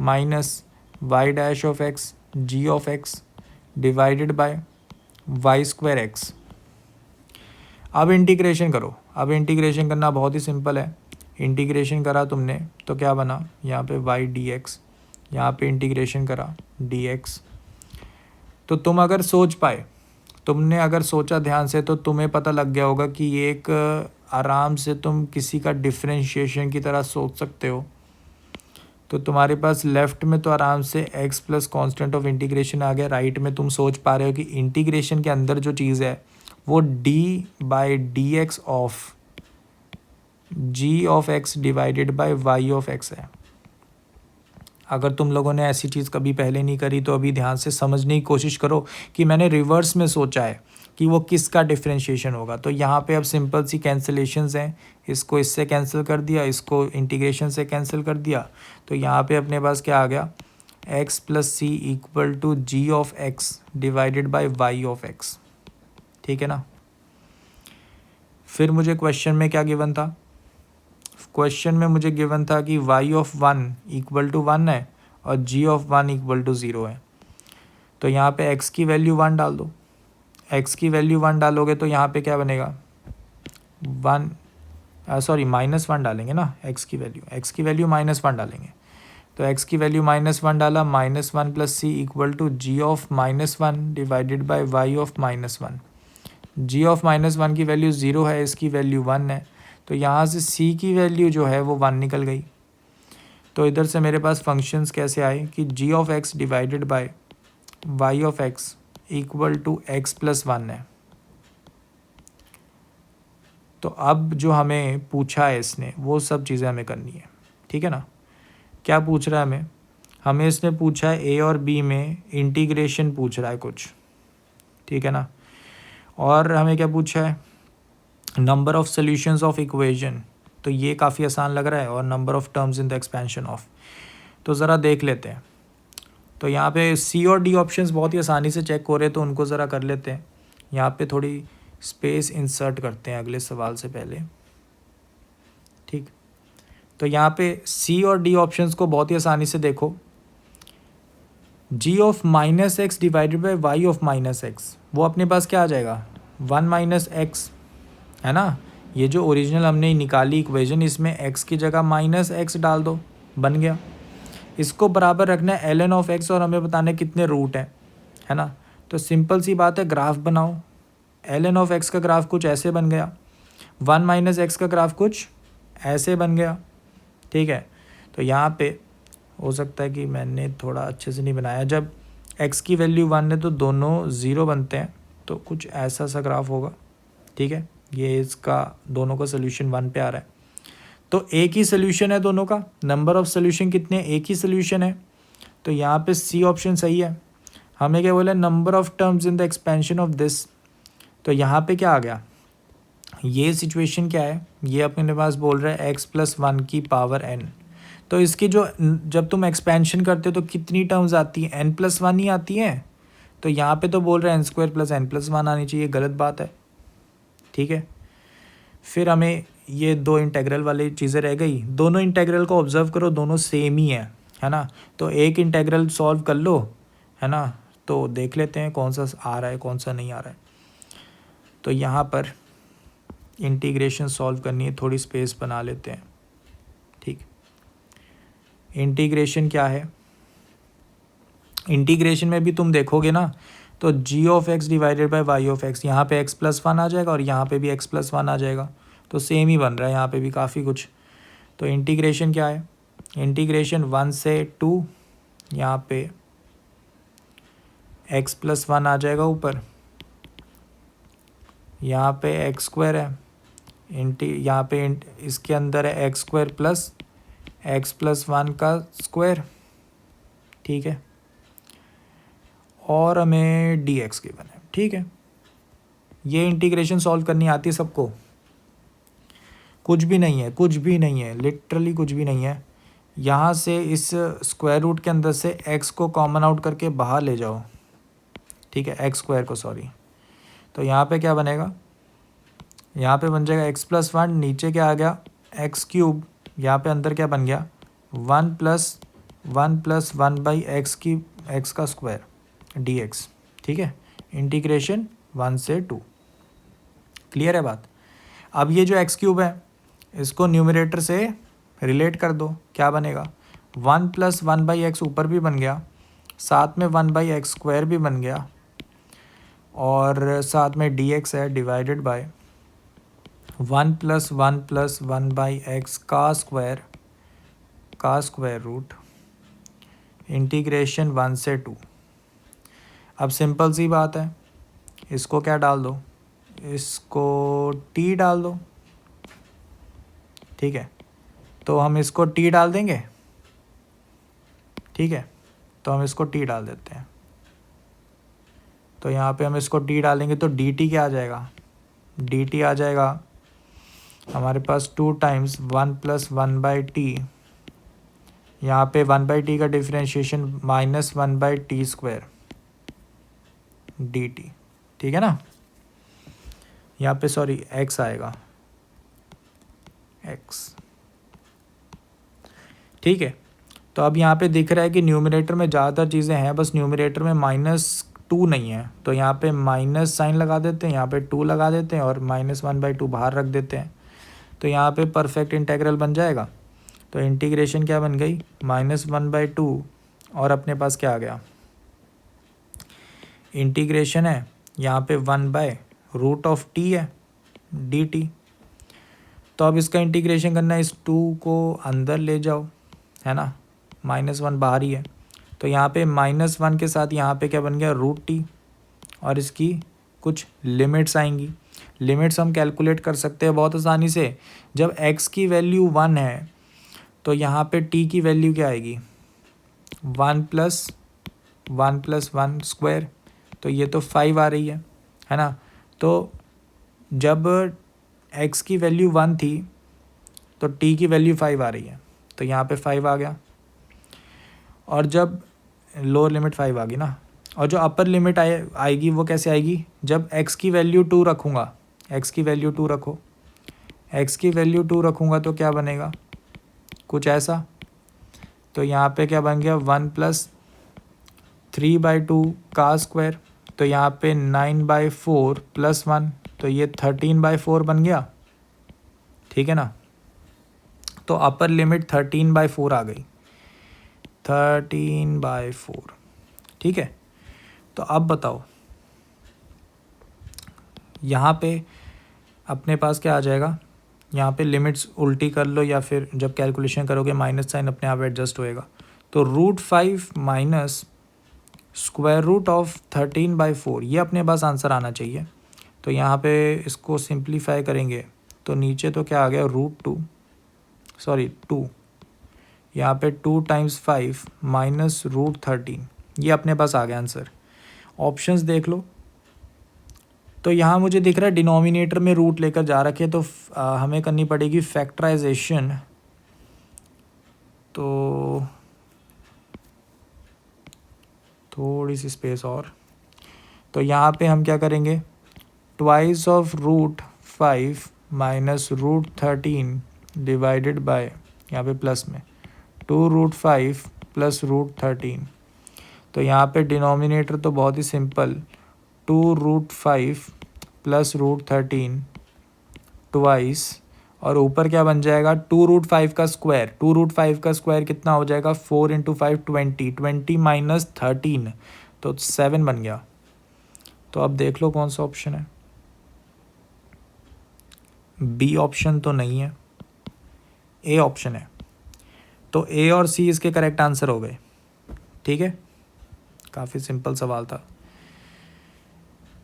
minus y dash of x ji of x divided by y square x. अब इंटीग्रेशन करो। अब इंटीग्रेशन करना बहुत ही सिंपल है। इंटीग्रेशन करा तुमने तो क्या बना, यहाँ पे वाई डी एक्स, यहाँ पे इंटीग्रेशन करा डी एक्स। तो तुम अगर सोच पाए, तुमने अगर सोचा ध्यान से, तो तुम्हें पता लग गया होगा कि ये एक आराम से तुम किसी का डिफरेंशिएशन की तरह सोच सकते हो। तो तुम्हारे पास लेफ़्ट में तो आराम से x plus constant of integration आ गया, राइट में तुम सोच पा रहे हो कि इंटीग्रेशन के अंदर जो चीज़ है वो d by D X of G of x divided by Y of X है। अगर तुम लोगों ने ऐसी चीज़ कभी पहले नहीं करी तो अभी ध्यान से समझने की कोशिश करो कि मैंने रिवर्स में सोचा है कि वो किसका डिफरेंशिएशन होगा। तो यहाँ पे अब सिंपल सी कैंसिलेशंस हैं, इसको इससे कैंसिल कर दिया, इसको इंटीग्रेशन से कैंसिल कर दिया। तो यहाँ पे अपने पास क्या आ गया, x plus C equal to G of x divided by Y of X, ठीक है ना। फिर मुझे क्वेश्चन में क्या गिवन था, क्वेश्चन में मुझे गिवन था कि y ऑफ 1 इक्वल टू 1 है और g ऑफ 1 इक्वल टू 0 है। तो यहाँ पे x की वैल्यू 1 डाल दो। x की वैल्यू 1 डालोगे तो यहाँ पे क्या बनेगा, -1 डालेंगे ना, x की वैल्यू -1 डालेंगे। तो x की वैल्यू -1 डाला, -1 plus C equal to G of -1 divided by Y of -1। G of -1 की वैल्यू 0 है, इसकी वैल्यू 1 है। तो यहाँ से c की वैल्यू जो है वो 1 निकल गई। तो इधर से मेरे पास फंक्शंस कैसे आए कि g of x divided by y of x equal to x plus 1 है। तो अब जो हमें पूछा है इसने वो सब चीज़ें हमें करनी है, ठीक है ना। क्या पूछ रहा है हमें इसने पूछा है a और b में इंटीग्रेशन पूछ रहा है कुछ, ठीक है ना। और हमें क्या पूछा है, number of solutions of equation. तो ये काफ़ी आसान लग रहा है, और number of terms in the expansion of. तो ज़रा देख लेते हैं। तो यहाँ पे सी और डी ऑप्शंस बहुत ही आसानी से चेक हो रहे हैं, तो उनको ज़रा कर लेते हैं। यहाँ पे थोड़ी स्पेस इंसर्ट करते हैं अगले सवाल से पहले, ठीक। तो यहाँ पे सी और डी ऑप्शंस को बहुत ही आसानी से देखो। G of -x divided by Y of -x, वो अपने पास क्या आ जाएगा, 1 - x, है ना। ये जो ओरिजिनल हमने निकाली इक्वेशन, इसमें x की जगह -x डाल दो, बन गया। इसको बराबर रखना है ln ऑफ x, और हमें बताना है कितने रूट हैं, है ना। तो सिंपल सी बात है, ग्राफ बनाओ। ln ऑफ x का ग्राफ कुछ ऐसे बन गया, 1 - x का ग्राफ कुछ ऐसे बन गया, ठीक है। तो यहाँ पे हो सकता है कि मैंने थोड़ा अच्छे से नहीं बनाया। जब x की वैल्यू 1 है तो दोनों 0 बनते हैं, तो कुछ ऐसा सा ग्राफ होगा, ठीक है। ये इसका दोनों का सोल्यूशन 1 पे आ रहा है। तो एक ही सोल्यूशन है दोनों का, नंबर ऑफ़ सोल्यूशन कितने, एक ही सोल्यूशन है। तो यहाँ पे सी ऑप्शन सही है। हमें क्या बोला, number of terms in the expansion of this. तो यहाँ पे क्या आ गया, ये सिचुएशन क्या है, ये अपने पास बोल रहा है x प्लस 1 की पावर n। तो इसकी जो, जब तुम एक्सपेंशन करते हो तो कितनी टर्म्स आती हैं, n प्लस 1 ही आती हैं। तो यहाँ पे तो बोल रहे हैं n² प्लस n प्लस 1 आनी चाहिए, गलत बात है, ठीक है। फिर हमें ये दो इंटेग्रल वाली चीज़ें रह गई। दोनों इंटेग्रल को ऑब्जर्व करो, दोनों सेम ही है ना। तो एक इंटेग्रल सॉल्व कर लो, है ना। तो देख लेते हैं कौन सा आ रहा है कौन सा नहीं आ रहा है। तो यहाँ पर इंटीग्रेशन सॉल्व करनी है, थोड़ी स्पेस बना लेते हैं, ठीक। इंटीग्रेशन क्या है, इंटीग्रेशन में भी तुम देखोगे ना, तो g of x divided by Y of x, यहाँ पे x प्लस 1 आ जाएगा और यहाँ पे भी x प्लस 1 आ जाएगा। तो सेम ही बन रहा है यहाँ पे भी काफ़ी कुछ। तो इंटीग्रेशन क्या है, इंटीग्रेशन 1 से 2, यहाँ पे x प्लस 1 आ जाएगा ऊपर, यहाँ पे एक्स स्क्वायर है, यहाँ पे इसके अंदर है एक्स स्क्वायर प्लस 1 का स्क्वायर, ठीक है, और हमें डी एक्स गिवन है, ठीक है। ये इंटीग्रेशन सॉल्व करनी आती है सबको? कुछ भी नहीं है, कुछ भी नहीं है, लिटरली कुछ भी नहीं है। यहाँ से इस स्क्वायर रूट के अंदर से एक्स को कॉमन आउट करके बाहर ले जाओ, ठीक है, एक्स स्क्वायर को, सॉरी। तो यहाँ पे क्या बनेगा, यहाँ पे बन जाएगा एक्स प्लस 1, नीचे क्या आ गया एक्स क्यूब, यहाँ पे अंदर क्या बन गया 1 प्लस 1 बाई एक्स का स्क्वायर डी एक्स, ठीक है, इंटीग्रेशन 1 से 2। क्लियर है बात? अब ये जो एक्स क्यूब है इसको न्यूमरेटर से रिलेट कर दो, क्या बनेगा 1 प्लस 1 बाई एक्स ऊपर भी बन गया, साथ में 1 बाई एक्स स्क्वायर भी बन गया, और साथ में डी एक्स है divided by 1 plus 1 by x का स्क्वायर रूट, इंटीग्रेशन 1 से 2। अब सिंपल सी बात है, इसको क्या डाल दो, इसको t डाल दो, ठीक है। तो हम इसको t डाल देंगे, ठीक है, तो हम इसको t डाल देते हैं। तो यहाँ पे हम इसको t डालेंगे तो dt क्या आ जाएगा, dt आ जाएगा हमारे पास 2 टाइम्स 1 प्लस 1 बाई टी, यहाँ पे 1 बाई टी का differentiation minus 1 by T square D T, ठीक है ना। यहाँ पे सॉरी x आएगा, x, ठीक है। तो अब यहाँ पे दिख रहा है कि न्यूमरेटर में ज़्यादातर चीज़ें हैं, बस न्यूमरेटर में -2 नहीं है, तो यहाँ पे माइनस साइन लगा देते हैं, यहाँ पे 2 लगा देते हैं, और -1/2 बाहर रख देते हैं, तो यहाँ पे परफेक्ट इंटीग्रल बन जाएगा। तो इंटीग्रेशन क्या बन गई -1/2, और अपने पास क्या आ गया, इंटीग्रेशन है यहाँ पे 1/√t है dt। तो अब इसका इंटीग्रेशन करना है, इस 2 को अंदर ले जाओ, है ना, -1 बाहर ही है, तो यहाँ पे -1 के साथ यहाँ पे क्या बन गया √t, और इसकी कुछ लिमिट्स आएंगी। लिमिट्स हम कैलकुलेट कर सकते हैं बहुत आसानी से। जब x की वैल्यू 1 है तो यहाँ पे t की वैल्यू क्या आएगी 1 प्लस 1 स्क्वायर, तो ये तो 5 आ रही है ना। तो जब x की वैल्यू 1 थी तो t की वैल्यू 5 आ रही है, तो यहाँ पे 5 आ गया, और जब लोअर लिमिट 5 आ गई ना, और जो अपर लिमिट आएगी वो कैसे आएगी, जब x की वैल्यू 2 रखूँगा, x की वैल्यू 2 रखो, x की वैल्यू 2 रखूँगा तो क्या बनेगा कुछ ऐसा। तो यहाँ पे क्या बन गया 1 प्लस 3/2 का स्क्वायर, तो यहाँ पे 9/4 प्लस 1, तो ये 13/4 बन गया, ठीक है ना। तो अपर लिमिट 13/4 आ गई, 13/4, ठीक है। तो अब बताओ यहाँ पे अपने पास क्या आ जाएगा, यहाँ पे लिमिट्स उल्टी कर लो, या फिर जब कैलकुलेशन करोगे माइनस साइन अपने आप एडजस्ट होएगा। तो √5 माइनस स्क्वायर रूट ऑफ 13/4, ये अपने पास आंसर आना चाहिए। तो यहाँ पे इसको सिंप्लीफाई करेंगे तो नीचे तो क्या आ गया √2, यहाँ पे 2 टाइम्स 5 माइनस √13, ये अपने पास आ गया आंसर। ऑप्शंस देख लो, तो यहाँ मुझे दिख रहा है डिनोमिनेटर में रूट लेकर जा रखे, तो हमें करनी पड़ेगी फैक्टराइजेशन। तो थोड़ी सी स्पेस और, तो यहाँ पे हम क्या करेंगे, twice of √5 minus √13 divided by, यहाँ पे प्लस में 2√5 प्लस √13। तो यहाँ पे डिनोमिनेटर तो बहुत ही सिंपल, 2√5 प्लस √13 ट्वाइस, और ऊपर क्या बन जाएगा 2√5 का स्क्वायर, 2√5 का स्क्वायर कितना हो जाएगा 4 × 5 20, 20 माइनस 13, तो 7 बन गया। तो अब देख लो कौन सा ऑप्शन है, बी ऑप्शन तो नहीं है, ए ऑप्शन है। तो ए और सी इसके करेक्ट आंसर हो गए, ठीक। ठीक है, काफ़ी सिंपल सवाल था।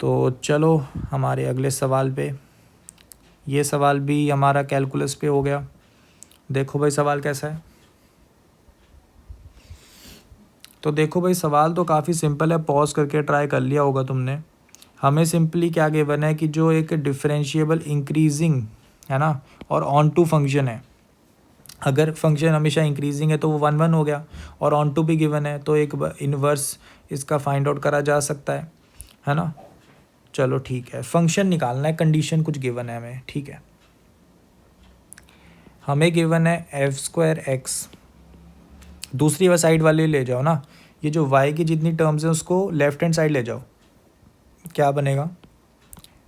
तो चलो हमारे अगले सवाल पे। ये सवाल भी हमारा कैलकुलस पे हो गया। देखो भाई सवाल कैसा है। तो देखो भाई सवाल तो काफ़ी सिंपल है, पॉज करके ट्राई कर लिया होगा तुमने। हमें सिंपली क्या गिवन है कि जो एक डिफरेंशिएबल इंक्रीजिंग है ना और ऑन टू फंक्शन है, अगर फंक्शन हमेशा इंक्रीजिंग है तो वो 1 1 हो गया, और ऑन टू भी गिवन है तो एक इन्वर्स इसका फाइंड आउट करा जा सकता है ना। चलो ठीक है, फंक्शन निकालना है, कंडीशन कुछ गिवन है हमें, ठीक है। हमें गिवन है f²x, दूसरी साइड वाले ले जाओ ना, ये जो y की जितनी टर्म्स हैं उसको लेफ्ट हैंड साइड ले जाओ, क्या बनेगा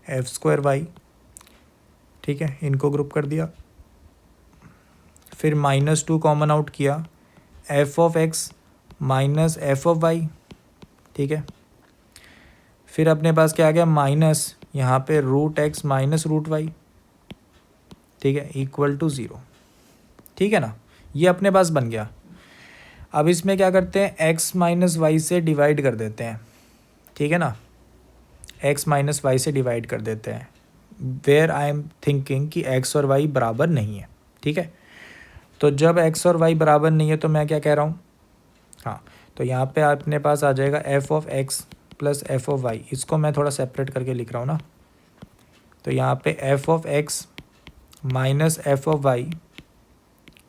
f²y, ठीक है, इनको ग्रुप कर दिया। फिर -2 कॉमन आउट किया, f(x) माइनस f(y), ठीक है। फिर अपने पास क्या आ गया, माइनस यहाँ पे √x माइनस √y, ठीक है, इक्वल टू 0, ठीक है ना। ये अपने पास बन गया। अब इसमें क्या करते हैं, x माइनस वाई से डिवाइड कर देते हैं, ठीक है ना, x माइनस वाई से डिवाइड कर देते हैं, वेयर आई एम थिंकिंग कि x और y बराबर नहीं है, ठीक है। तो जब x और y बराबर नहीं है तो मैं क्या कह रहा हूँ, हाँ, तो यहाँ पे अपने पास आ जाएगा f(x) प्लस f(y), इसको मैं थोड़ा सेपरेट करके लिख रहा हूँ ना। तो यहाँ पे f(x) माइनस f(y),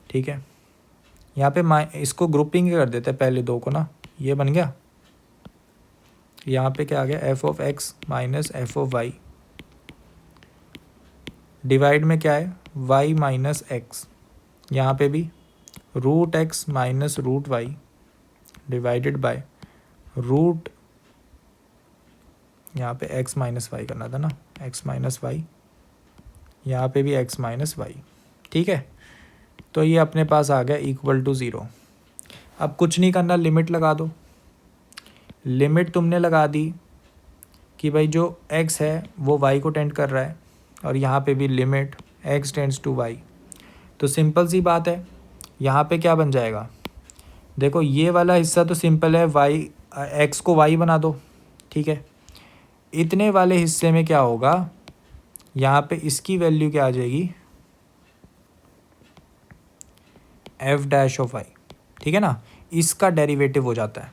ठीक है। यहाँ पे इसको ग्रुपिंग कर देते हैं पहले दो को ना, ये बन गया। यहाँ पे क्या आ गया, f(x) माइनस f(y), डिवाइड में क्या है, y माइनस x, यहाँ पे भी √x minus √y divided by root, यहाँ पे x माइनस वाई करना था ना, x माइनस वाई, यहाँ पे भी x माइनस वाई, ठीक है। तो ये अपने पास आ गया इक्वल टू 0। अब कुछ नहीं करना, लिमिट लगा दो। लिमिट तुमने लगा दी कि भाई जो x है वो y को टेंड कर रहा है, और यहाँ पे भी limit x tends to y। तो सिंपल सी बात है, यहाँ पे क्या बन जाएगा, देखो ये वाला हिस्सा तो सिंपल है, x को y बना दो, ठीक है। इतने वाले हिस्से में क्या होगा, यहाँ पे इसकी वैल्यू क्या आ जाएगी, f'(y), ठीक है ना, इसका डेरिवेटिव हो जाता है।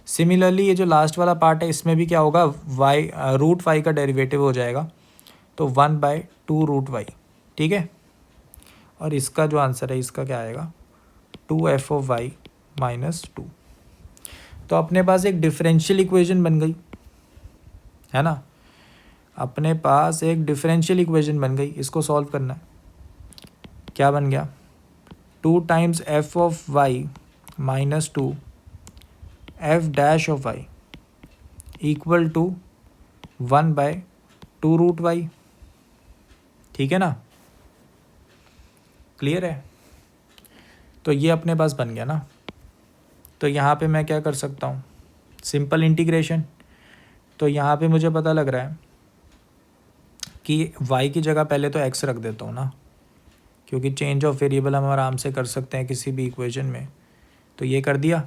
सिमिलरली ये जो लास्ट वाला पार्ट है इसमें भी क्या होगा, √y का डेरिवेटिव हो जाएगा, तो 1/2 √y, ठीक है। और इसका जो आंसर है इसका क्या आएगा, 2f(y) माइनस 2। तो अपने पास एक डिफरेंशियल इक्वेशन बन गई, है ना, अपने पास एक डिफरेंशियल इक्वेशन बन गई। इसको सॉल्व करना है, क्या बन गया, 2 times f(y) minus 2 f'(y) equal to 1/2 √y, ठीक है ना, क्लियर है। तो ये अपने पास बन गया ना। तो यहाँ पे मैं क्या कर सकता हूँ, सिंपल इंटीग्रेशन। तो यहाँ पे मुझे पता लग रहा है कि y की जगह पहले तो x रख देता हूँ ना, क्योंकि चेंज ऑफ वेरिएबल हम आराम से कर सकते हैं किसी भी इक्वेशन में। तो ये कर दिया,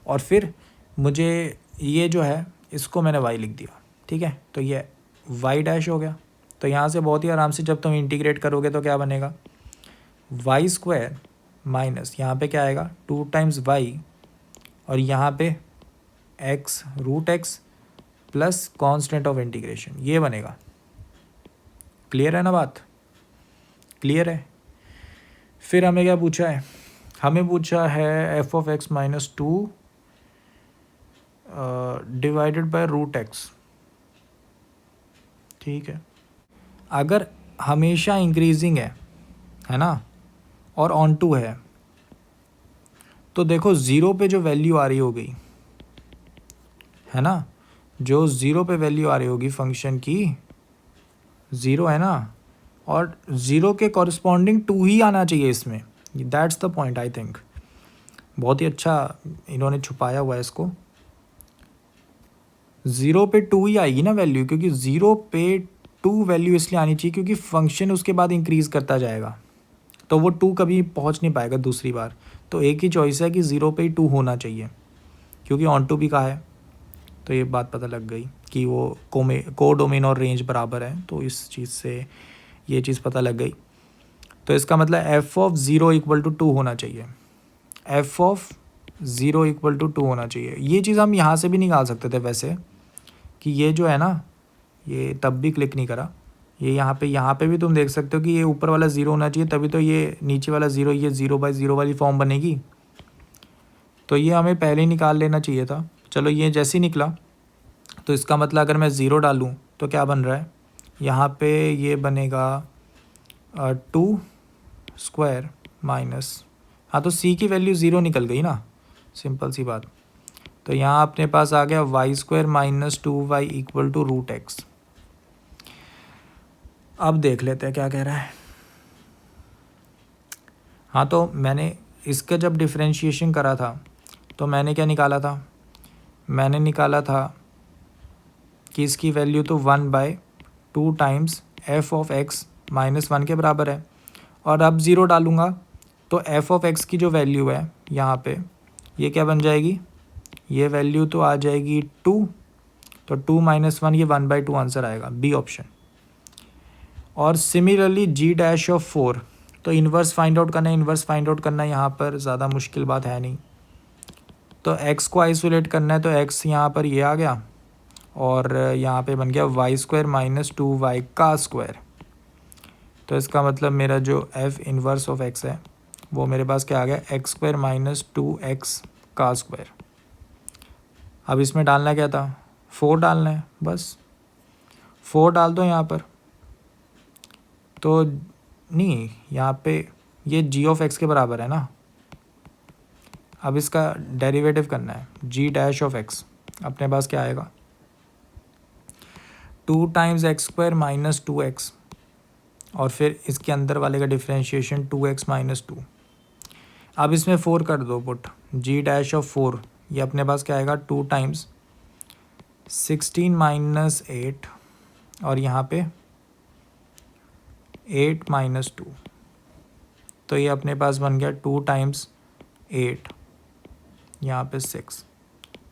और फिर मुझे ये जो है इसको मैंने y लिख दिया, ठीक है। तो ये y' हो गया। तो यहाँ से बहुत ही आराम से जब तुम इंटीग्रेट करोगे तो क्या बनेगा, y² माइनस यहाँ पे क्या आएगा, 2 टाइम्स y, और यहाँ पे x √x plus constant of integration, ये बनेगा। क्लियर है ना बात, क्लियर है। फिर हमें क्या पूछा है, हमें पूछा है f(x) minus 2 divided by √x, ठीक है। अगर हमेशा इंक्रीजिंग है ना, और ऑन टू है, तो देखो 0 पे जो वैल्यू आ रही होगी, है ना, जो 0 पे वैल्यू आ रही होगी फंक्शन की, 0 है ना, और 0 के कॉरस्पॉन्डिंग 2 ही आना चाहिए इसमें। That's the point, I think बहुत ही अच्छा इन्होंने छुपाया हुआ है इसको। 0 पे 2 ही आएगी ना वैल्यू, क्योंकि 0 पे 2 वैल्यू इसलिए आनी चाहिए क्योंकि फंक्शन उसके बाद इंक्रीज करता जाएगा, तो वो 2 कभी पहुंच नहीं पाएगा दूसरी बार। तो एक ही चॉइस है कि 0 पे ही 2 होना चाहिए। क्योंकि ऑन टू भी कहा है, तो ये बात पता लग गई कि वो कोडोमेन और रेंज बराबर है, तो इस चीज़ से ये चीज़ पता लग गई। तो इसका मतलब F of zero equal to 2 होना चाहिए, F of zero equal to 2 होना चाहिए। ये चीज़ हम यहाँ से भी निकाल सकते थे वैसे, कि ये जो है ना, ये तब भी क्लिक नहीं करा, ये यहाँ पे भी तुम देख सकते हो कि ये ऊपर वाला ज़ीरो होना चाहिए, तभी तो ये नीचे वाला ज़ीरो, ये 0/0 वाली फॉर्म बनेगी। तो ये हमें पहले ही निकाल लेना चाहिए था। चलो ये जैसे ही निकला, तो इसका मतलब अगर मैं ज़ीरो डालूँ तो क्या बन रहा है, यहाँ पे ये बनेगा 2 स्क्वायर माइनस, हाँ तो सी की वैल्यू ज़ीरो निकल गई ना, सिंपल सी बात। तो यहाँ अपने पास आ गया Y square minus 2y equal to root X. अब देख लेते हैं क्या कह रहा है। हाँ तो मैंने इसका जब डिफरेंशिएशन करा था तो मैंने क्या निकाला था, मैंने निकाला था कि इसकी वैल्यू तो 1/2 टाइम्स एफ ऑफ एक्स -1 के बराबर है। और अब ज़ीरो डालूँगा तो एफ ऑफ एक्स की जो वैल्यू है यहाँ पे, ये क्या बन जाएगी, ये वैल्यू तो आ जाएगी 2, तो 2 - 1 ये 1/2 आंसर आएगा, बी ऑप्शन। और सिमिलरली जी डैश ऑफ 4, तो इन्वर्स फाइंड आउट करना है, इन्वर्स फाइंड आउट करना यहाँ पर ज़्यादा मुश्किल बात है नहीं। तो x को आइसोलेट करना है, तो x यहाँ पर ये आ गया और यहाँ पे बन गया वाई स्क्वायर माइनस 2y का स्क्वायर। तो इसका मतलब मेरा जो f इन्वर्स ऑफ x है वो मेरे पास क्या आ गया, एक्स स्क्वायर माइनस 2x का स्क्वायर। अब इसमें डालना क्या था, 4 डालना है, बस 4 डाल दो यहाँ पर। तो नहीं, यहाँ पे ये g ऑफ x के बराबर है ना। अब इसका डेरिवेटिव करना है, g डैश ऑफ x, अपने पास क्या आएगा, 2 times x square minus 2x, और फिर इसके अंदर वाले का डिफरेंशिएशन 2x माइनस 2। अब इसमें 4 कर दो पुट, g डैश ऑफ 4, ये अपने पास क्या आएगा, 2 टाइम्स 16 माइनस 8, और यहाँ पे 8 माइनस 2, तो ये अपने पास बन गया 2 टाइम्स 8, यहाँ पे 6,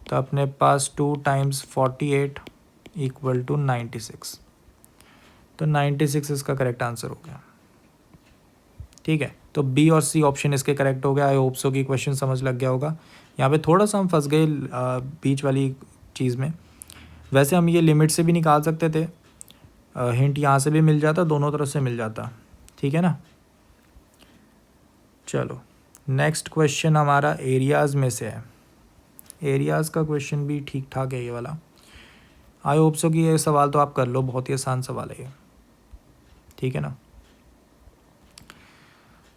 तो अपने पास 2 टाइम्स 48 इक्वल टू 96। तो 96 इसका करेक्ट आंसर हो गया। ठीक है, तो बी और सी ऑप्शन इसके करेक्ट हो गया। आई होप सो कि क्वेश्चन समझ लग गया होगा। यहाँ पे थोड़ा सा हम फंस गए बीच वाली चीज़ में। वैसे हम ये लिमिट से भी निकाल सकते थे, हिंट यहाँ से भी मिल जाता, दोनों तरफ से मिल जाता। ठीक है ना। चलो नेक्स्ट क्वेश्चन हमारा एरियाज़ में से है। एरियाज़ का क्वेश्चन भी ठीक ठाक है ये वाला। आई होप सो कि ये सवाल तो आप कर लो, बहुत ही आसान सवाल है ये। ठीक है ना।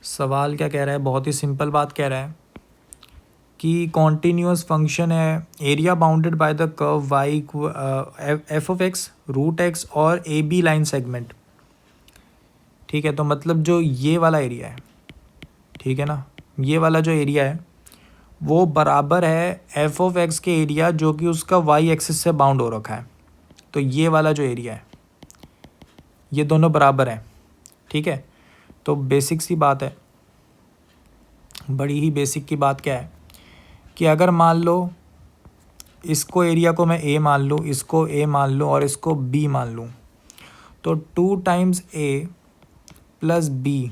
सवाल क्या कह रहा है, बहुत ही सिंपल बात कह रहा है कि कॉन्टीन्यूअस फंक्शन है, area bounded by the curve Y F of X root X और ए बी लाइन सेगमेंट। ठीक है, तो मतलब जो ये वाला एरिया है, ठीक है ना, ये वाला जो एरिया है वो बराबर है एफ ऑफ एक्स के एरिया जो कि उसका वाई एक्सिस से बाउंड हो रखा है। तो ये वाला जो एरिया है ये दोनों बराबर हैं। ठीक है, तो बेसिक सी बात है, बड़ी ही बेसिक की बात क्या है कि अगर मान लो इसको एरिया को मैं ए मान लूँ, इसको ए मान लूँ और इसको बी मान लूँ, तो 2 टाइम्स ए प्लस बी,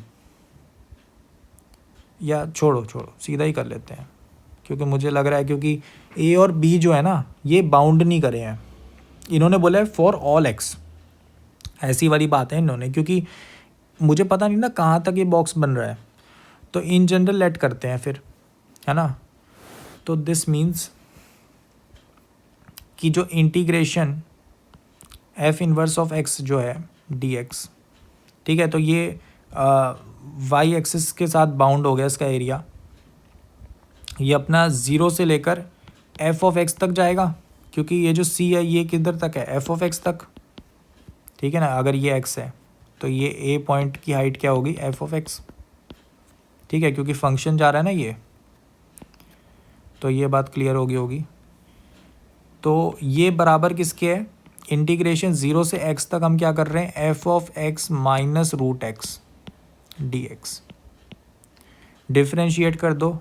या छोड़ो सीधा ही कर लेते हैं, क्योंकि मुझे लग रहा है क्योंकि ए और बी जो है ना ये बाउंड नहीं करे हैं, इन्होंने बोला है फॉर ऑल एक्स, ऐसी वाली बात है इन्होंने, क्योंकि मुझे पता नहीं ना कहाँ तक ये बॉक्स बन रहा है, तो इन जनरल लेट करते हैं फिर, है ना। तो दिस मीन्स कि जो integration F inverse of x जो है डी एक्स, ठीक है, तो ये वाई एक्सिस के साथ बाउंड हो गया इसका एरिया, ये अपना 0 से लेकर एफ ऑफ एक्स तक जाएगा, क्योंकि ये जो सी है ये किधर तक है, एफ ऑफ एक्स तक। ठीक है ना, अगर ये एक्स है तो ये ए पॉइंट की हाइट क्या होगी, एफ ऑफ एक्स। ठीक है, क्योंकि फंक्शन जा रहा है ना ये, तो ये बात क्लियर होगी। तो ये बराबर किसके है, इंटीग्रेशन 0 से x तक हम क्या कर रहे हैं, F of x minus root X D X. Differentiate कर दो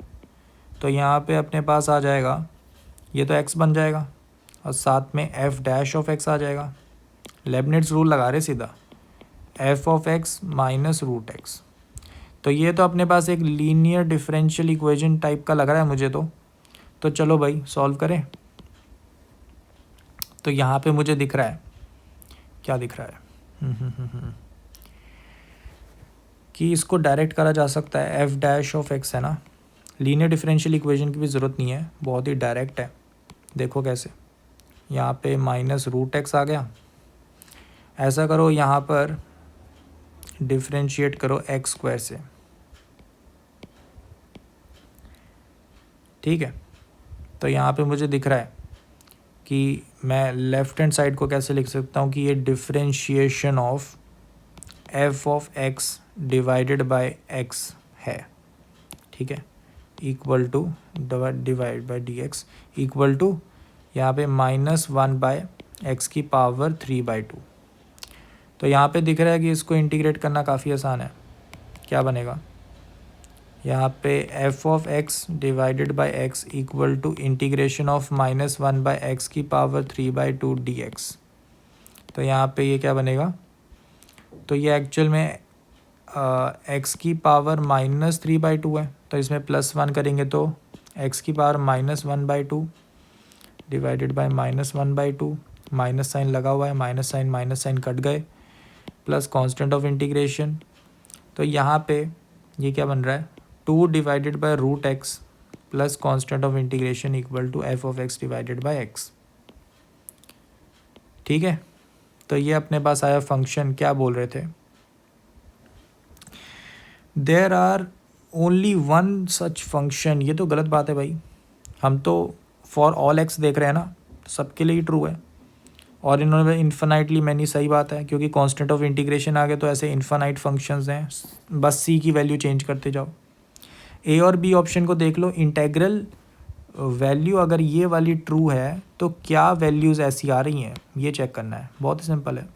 तो यहाँ पे अपने पास आ जाएगा ये तो x बन जाएगा और साथ में f डैश ऑफ x आ जाएगा। लेबनिट्ज़ रूल लगा रहे सीधा, f of x minus root X. तो ये तो अपने पास एक लीनियर डिफरेंशियल इक्वेशन टाइप का लग रहा है मुझे तो चलो भाई सॉल्व करें। तो यहाँ पे मुझे दिख रहा है, क्या दिख रहा है कि इसको डायरेक्ट करा जा सकता है। f डैश ऑफ x है ना, लीनियर डिफरेंशियल इक्वेशन की भी ज़रूरत नहीं है, बहुत ही डायरेक्ट है। देखो कैसे, यहाँ पे माइनस रूट एक्स आ गया। ऐसा करो, यहाँ पर डिफरेंशिएट करो एक्स स्क्वायर से, ठीक है। तो यहाँ पे मुझे दिख रहा है कि मैं लेफ़्ट हैंड साइड को कैसे लिख सकता हूँ कि ये differentiation of f of x divided by x है, ठीक है, equal to divide by dx equal to यहाँ पे -1/x की पावर 3/2। तो यहाँ पे दिख रहा है कि इसको इंटीग्रेट करना काफ़ी आसान है। क्या बनेगा, यहाँ पे f of x divided by x equal to integration of -1/x की पावर 3/2 dx। तो यहाँ पे ये क्या बनेगा, तो ये एक्चुअल में x की पावर -3/2 है, तो इसमें +1 करेंगे तो x की power -1/2 divided by -1/2, minus sign लगा हुआ है, माइनस साइन कट गए, प्लस कांस्टेंट ऑफ इंटीग्रेशन। तो यहाँ पे ये क्या बन रहा है, 2 divided by root x plus constant of integration equal to f of x divided by x, ठीक है। तो ये अपने पास आया फंक्शन। क्या बोल रहे थे, there are only one such function. ये तो गलत बात है भाई, हम तो फॉर ऑल एक्स देख रहे हैं ना, तो सबके लिए ही ट्रू है। और इन्होंने इन्फिनाइटली मैनी, सही बात है, क्योंकि कांस्टेंट ऑफ इंटीग्रेशन आ गए तो ऐसे इन्फिनाइट फंक्शंस हैं, बस सी की वैल्यू चेंज करते जाओ। ए और बी ऑप्शन को देख लो, इंटेग्रल वैल्यू अगर ये वाली ट्रू है तो क्या वैल्यूज़ ऐसी आ रही हैं, ये चेक करना है, बहुत ही सिंपल है।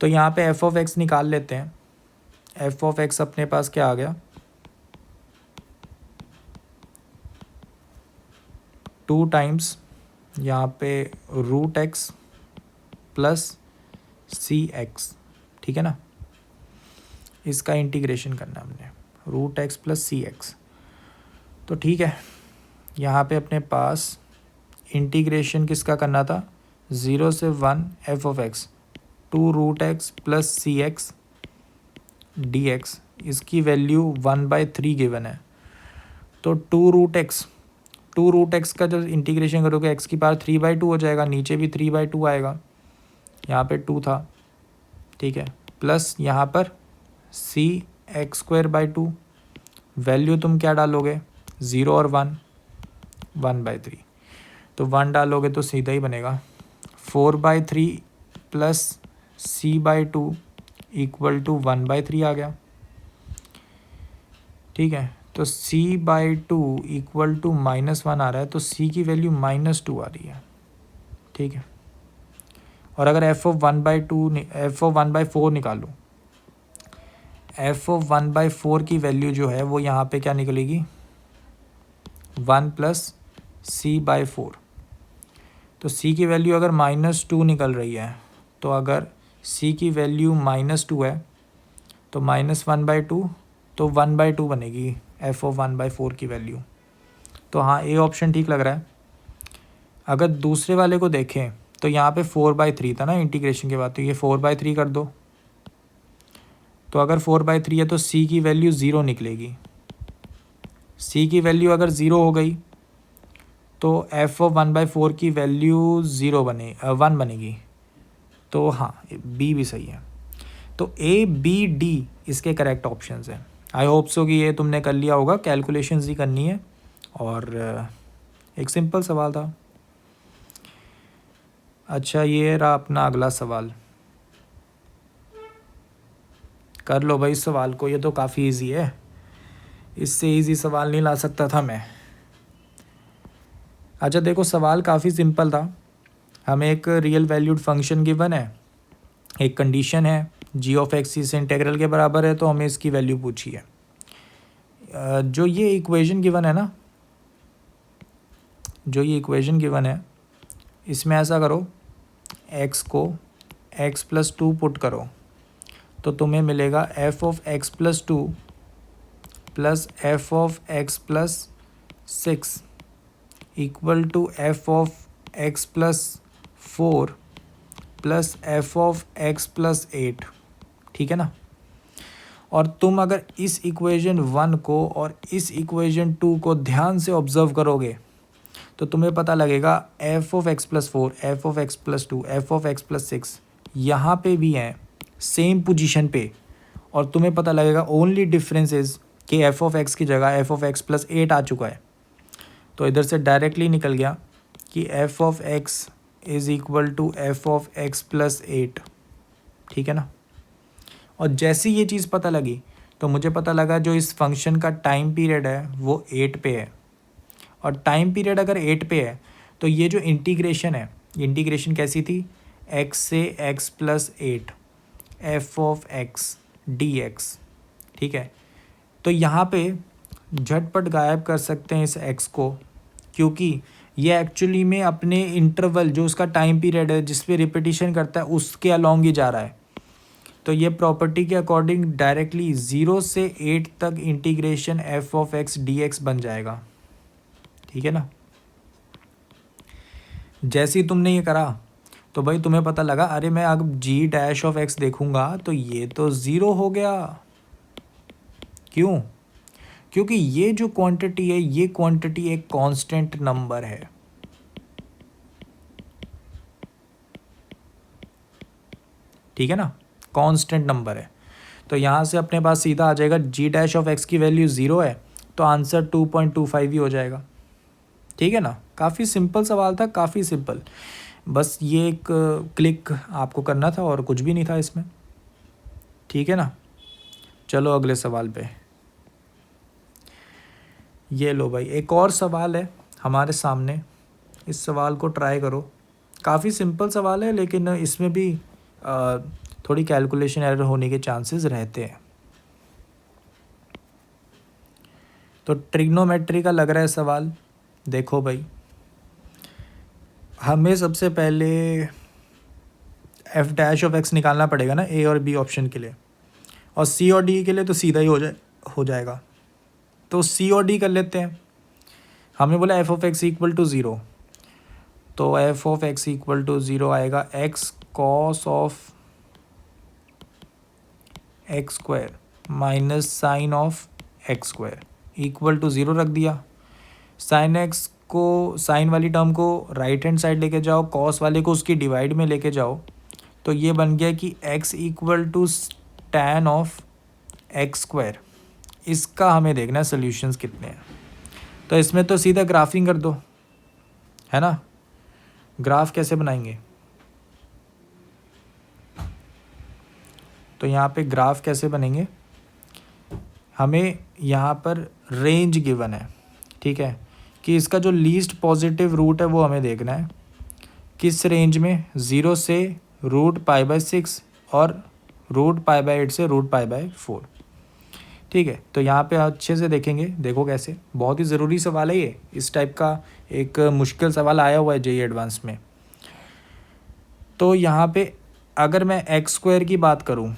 तो यहाँ पे एफ ऑफ एक्स निकाल लेते हैं। एफ ऑफ एक्स अपने पास क्या आ गया, 2 टाइम्स यहाँ पे root x plus c x, ठीक है ना। इसका इंटीग्रेशन करना है हमने, root x plus c x. तो ठीक है, यहाँ पे अपने पास इंटीग्रेशन किसका करना था, 0 से 1 f of x 2 root x plus c x D x. इसकी वैल्यू 1/3 गिवन है। तो 2 रूट एक्स का जब इंटीग्रेशन करोगे एक्स की पावर 3/2 हो जाएगा, नीचे भी 3/2 आएगा, यहाँ पे 2 था, ठीक है, प्लस यहाँ पर सी एक्स स्क्वायर बाई 2। वैल्यू तुम क्या डालोगे, 0 और 1, 1/3। तो 1 डालोगे तो सीधा ही बनेगा 4/3 प्लस c/2 इक्वल टू 1/3 आ गया, ठीक है। तो c/2 इक्वल टू -1 आ रहा है, तो c की वैल्यू -2 आ रही है, ठीक है। और अगर f ऑफ 1/4 निकालूँ, f ऑफ 1/4 की वैल्यू जो है वो यहाँ पे क्या निकलेगी, 1 प्लस c/4। तो c की वैल्यू अगर -2 निकल रही है, तो अगर c की वैल्यू -2 है तो -1/2, तो 1/2 बनेगी f ऑफ 1/4 की वैल्यू। तो हाँ, ए ऑप्शन ठीक लग रहा है। अगर दूसरे वाले को देखें तो यहाँ पे 4/3 था ना इंटीग्रेशन के बाद, तो ये 4/3 कर दो। तो अगर 4/3 है तो c की वैल्यू 0 निकलेगी। c की वैल्यू अगर 0 हो गई तो f ऑफ 1/4 की वैल्यू 1 बनेगी। तो हाँ, बी भी सही है। तो ए बी डी इसके करेक्ट ऑप्शंस हैं। आई होप सो कि ये तुमने कर लिया होगा, कैलकुलेशंस ही करनी है और एक सिंपल सवाल था। अच्छा, ये रहा अपना अगला सवाल, कर लो भाई इस सवाल को, ये तो काफ़ी इजी है, इससे इजी सवाल नहीं ला सकता था मैं। अच्छा देखो, सवाल काफ़ी सिंपल था। हमें एक रियल वैल्यूड फंक्शन गिवन है, एक कंडीशन है जी ऑफ एक्स इस इंटेग्रल के बराबर है, तो हमें इसकी वैल्यू पूछी है। जो ये इक्वेशन गिवन है ना, जो ये इक्वेशन गिवन है इसमें ऐसा करो, x को x+2 पुट करो तो तुम्हें मिलेगा f(x+2) plus f(x+6) equal to f(x+4) plus f(x+8). ठीक है ना। और तुम अगर इस इक्वेशन 1 को और इस इक्वेशन 2 को ध्यान से ऑब्जर्व करोगे तो तुम्हें पता लगेगा f(x+4), f(x+2), f(x+6) यहाँ पे भी हैं सेम पोजीशन पे, और तुम्हें पता लगेगा ओनली डिफरेंस इज कि f(x) की जगह f(x+8) आ चुका है। तो इधर से डायरेक्टली निकल गया कि f(x) is equal to f(x+8). ठीक है ना। और जैसी ये चीज़ पता लगी तो मुझे पता लगा जो इस फंक्शन का टाइम पीरियड है वो 8 पे है, और टाइम पीरियड अगर 8 पे है तो ये जो इंटीग्रेशन है, इंटीग्रेशन कैसी थी, x से x+8 f(x) dx। ठीक है। तो यहाँ पे झटपट गायब कर सकते हैं इस x को, क्योंकि ये एक्चुअली में अपने इंटरवल जो उसका टाइम पीरियड है जिस पे रिपीटिशन करता है उसके अलॉन्ग ही जा रहा है। तो ये प्रॉपर्टी के अकॉर्डिंग डायरेक्टली 0 से 8 तक इंटीग्रेशन f(x) dx बन जाएगा। ठीक है ना। जैसे ही तुमने ये करा तो भाई तुम्हें पता लगा अरे मैं अब g' देखूंगा तो ये तो 0 हो गया। क्यों? क्योंकि ये जो क्वांटिटी है ये क्वांटिटी एक कांस्टेंट नंबर है। ठीक है ना, कांस्टेंट नंबर है। तो यहाँ से अपने पास सीधा आ जाएगा g' की वैल्यू 0 है तो आंसर 2.25 ही हो जाएगा। ठीक है ना। काफ़ी सिंपल सवाल था, काफ़ी सिंपल, बस ये एक क्लिक आपको करना था और कुछ भी नहीं था इसमें। ठीक है ना। चलो अगले सवाल पे। ये लो भाई, एक और सवाल है हमारे सामने, इस सवाल को ट्राई करो। काफ़ी सिंपल सवाल है लेकिन इसमें भी थोड़ी कैलकुलेशन एरर होने के चांसेस रहते हैं। तो ट्रिग्नोमेट्री का लग रहा है सवाल। देखो भाई, हमें सबसे पहले f' निकालना पड़ेगा ना ए और बी ऑप्शन के लिए, और सी और डी के लिए तो सीधा ही हो जाएगा। तो सी और डी कर लेते हैं। हमने बोला f(x) इक्वल टू 0, तो f(x) इक्वल टू 0 आएगा x cos of x² minus sine of x² equal to 0 रख दिया। साइन x को, साइन वाली टर्म को राइट हैंड साइड लेके जाओ, कॉस वाले को उसकी डिवाइड में लेके जाओ, तो ये बन गया कि x equal to tan of x²। इसका हमें देखना है सॉल्यूशंस कितने हैं। तो इसमें तो सीधा ग्राफिंग कर दो, है ना। ग्राफ कैसे बनाएंगे, तो यहाँ पे ग्राफ कैसे बनेंगे, हमें यहाँ पर रेंज गिवन है। ठीक है, कि इसका जो लीस्ट पॉजिटिव रूट है वो हमें देखना है, किस रेंज में, 0 से √π/6 और √π/8 से √π/4। ठीक है, तो यहाँ पे अच्छे से देखेंगे। देखो कैसे, बहुत ही ज़रूरी सवाल है ये, इस टाइप का एक मुश्किल सवाल आया हुआ है जेईई एडवांस में। तो यहाँ पे अगर मैं x² की बात करूँ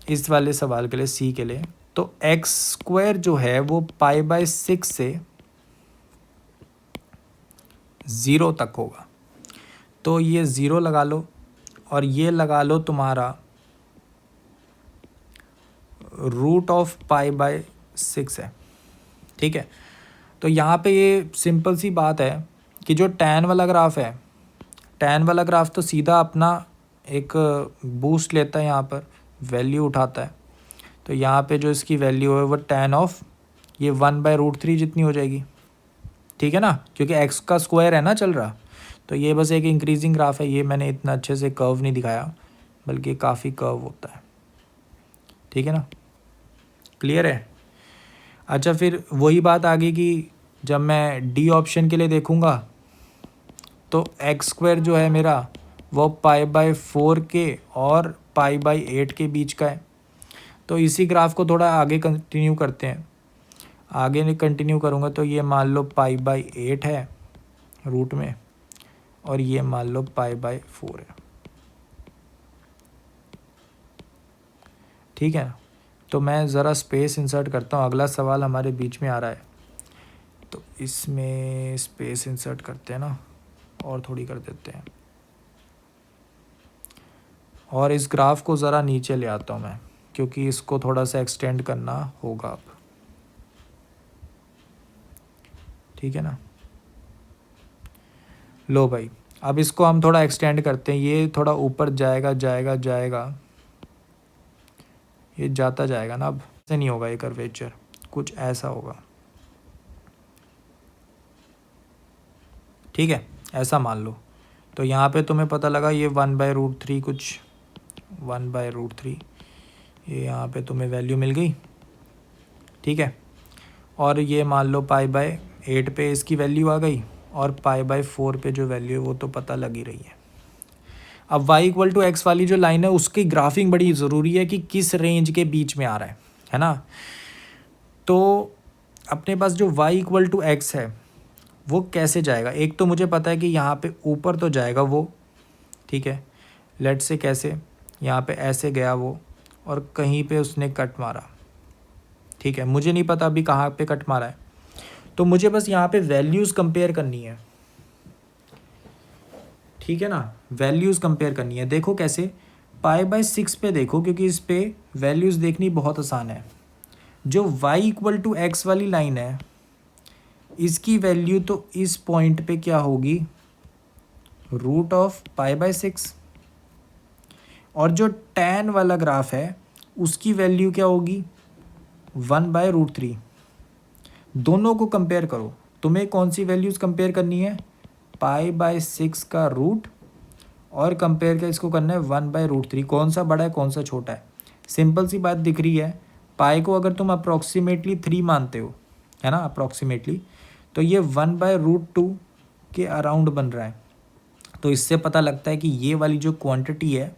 इस वाले सवाल के लिए, सी के लिए, तो x² जो है वो π/6 से 0 तक होगा। तो ये 0 लगा लो और ये लगा लो तुम्हारा √π/6 है। ठीक है, तो यहाँ पे ये सिंपल सी बात है कि जो tan वाला ग्राफ है, tan वाला ग्राफ तो सीधा अपना एक बूस्ट लेता है, यहाँ पर वैल्यू उठाता है। तो यहाँ पे जो इसकी वैल्यू है वो tan ऑफ ये 1/√3 जितनी हो जाएगी। ठीक है ना, क्योंकि x का स्क्वायर है ना चल रहा। तो ये बस एक इंक्रीजिंग ग्राफ है, ये मैंने इतना अच्छे से कर्व नहीं दिखाया, बल्कि काफ़ी कर्व होता है। ठीक है ना, क्लियर है। अच्छा, फिर वही बात आ गई कि जब मैं डी ऑप्शन के लिए देखूँगा तो x² जो है मेरा वो π/4 के और π/8 के बीच का है। तो इसी ग्राफ को थोड़ा आगे कंटिन्यू करते हैं। आगे नहीं कंटिन्यू करूँगा तो ये मान लो π/8 है, रूट में, और ये मान लो π/4 है। ठीक है, तो मैं ज़रा स्पेस इंसर्ट करता हूँ, अगला सवाल हमारे बीच में आ रहा है, तो इसमें स्पेस इंसर्ट करते हैं ना, और थोड़ी कर देते हैं, और इस ग्राफ को ज़रा नीचे ले आता हूँ मैं, क्योंकि इसको थोड़ा सा एक्सटेंड करना होगा अब। ठीक है ना, लो भाई, अब इसको हम थोड़ा एक्सटेंड करते हैं, ये थोड़ा ऊपर जाएगा जाएगा जाएगा, ये जाता जाएगा ना, अब ऐसे नहीं होगा, ये कर्वेचर कुछ ऐसा होगा। ठीक है, ऐसा मान लो, तो यहाँ पे तुम्हें पता लगा ये 1/√3 कुछ 1/√3, ये यहाँ पे तुम्हें वैल्यू मिल गई। ठीक है, और ये मान लो π/8 पे इसकी वैल्यू आ गई, और π/4 पे जो वैल्यू है वो तो पता लग ही रही है। अब y=x वाली जो लाइन है उसकी ग्राफिंग बड़ी ज़रूरी है कि किस रेंज के बीच में आ रहा है ना। तो अपने पास जो y=x है वो कैसे जाएगा, एक तो मुझे पता है कि यहाँ पे ऊपर तो जाएगा वो, ठीक है, लेट से कैसे, यहाँ पे ऐसे गया वो, और कहीं पे उसने कट मारा। ठीक है, मुझे नहीं पता अभी कहाँ पे कट मारा है, तो मुझे बस यहाँ पे वैल्यूज़ कंपेयर करनी है। ठीक है ना, वैल्यूज़ कंपेयर करनी है। देखो कैसे, π/6 पे देखो, क्योंकि इस पे वैल्यूज़ देखनी बहुत आसान है। जो y=x वाली लाइन है इसकी वैल्यू तो इस पॉइंट पे क्या होगी, √π/6, और जो tan वाला ग्राफ है उसकी वैल्यू क्या होगी, 1/√3। दोनों को कंपेयर करो, तुम्हें कौन सी वैल्यूज़ कंपेयर करनी है, π/6 का रूट, और कंपेयर क्या इसको करना है 1/√3, कौन सा बड़ा है कौन सा छोटा है। सिंपल सी बात दिख रही है, पाई को अगर तुम अप्रॉक्सीमेटली 3 मानते हो, है ना, अप्रॉक्सीमेटली, तो ये 1/√2 के अराउंड बन रहा है। तो इससे पता लगता है कि ये वाली जो क्वांटिटी है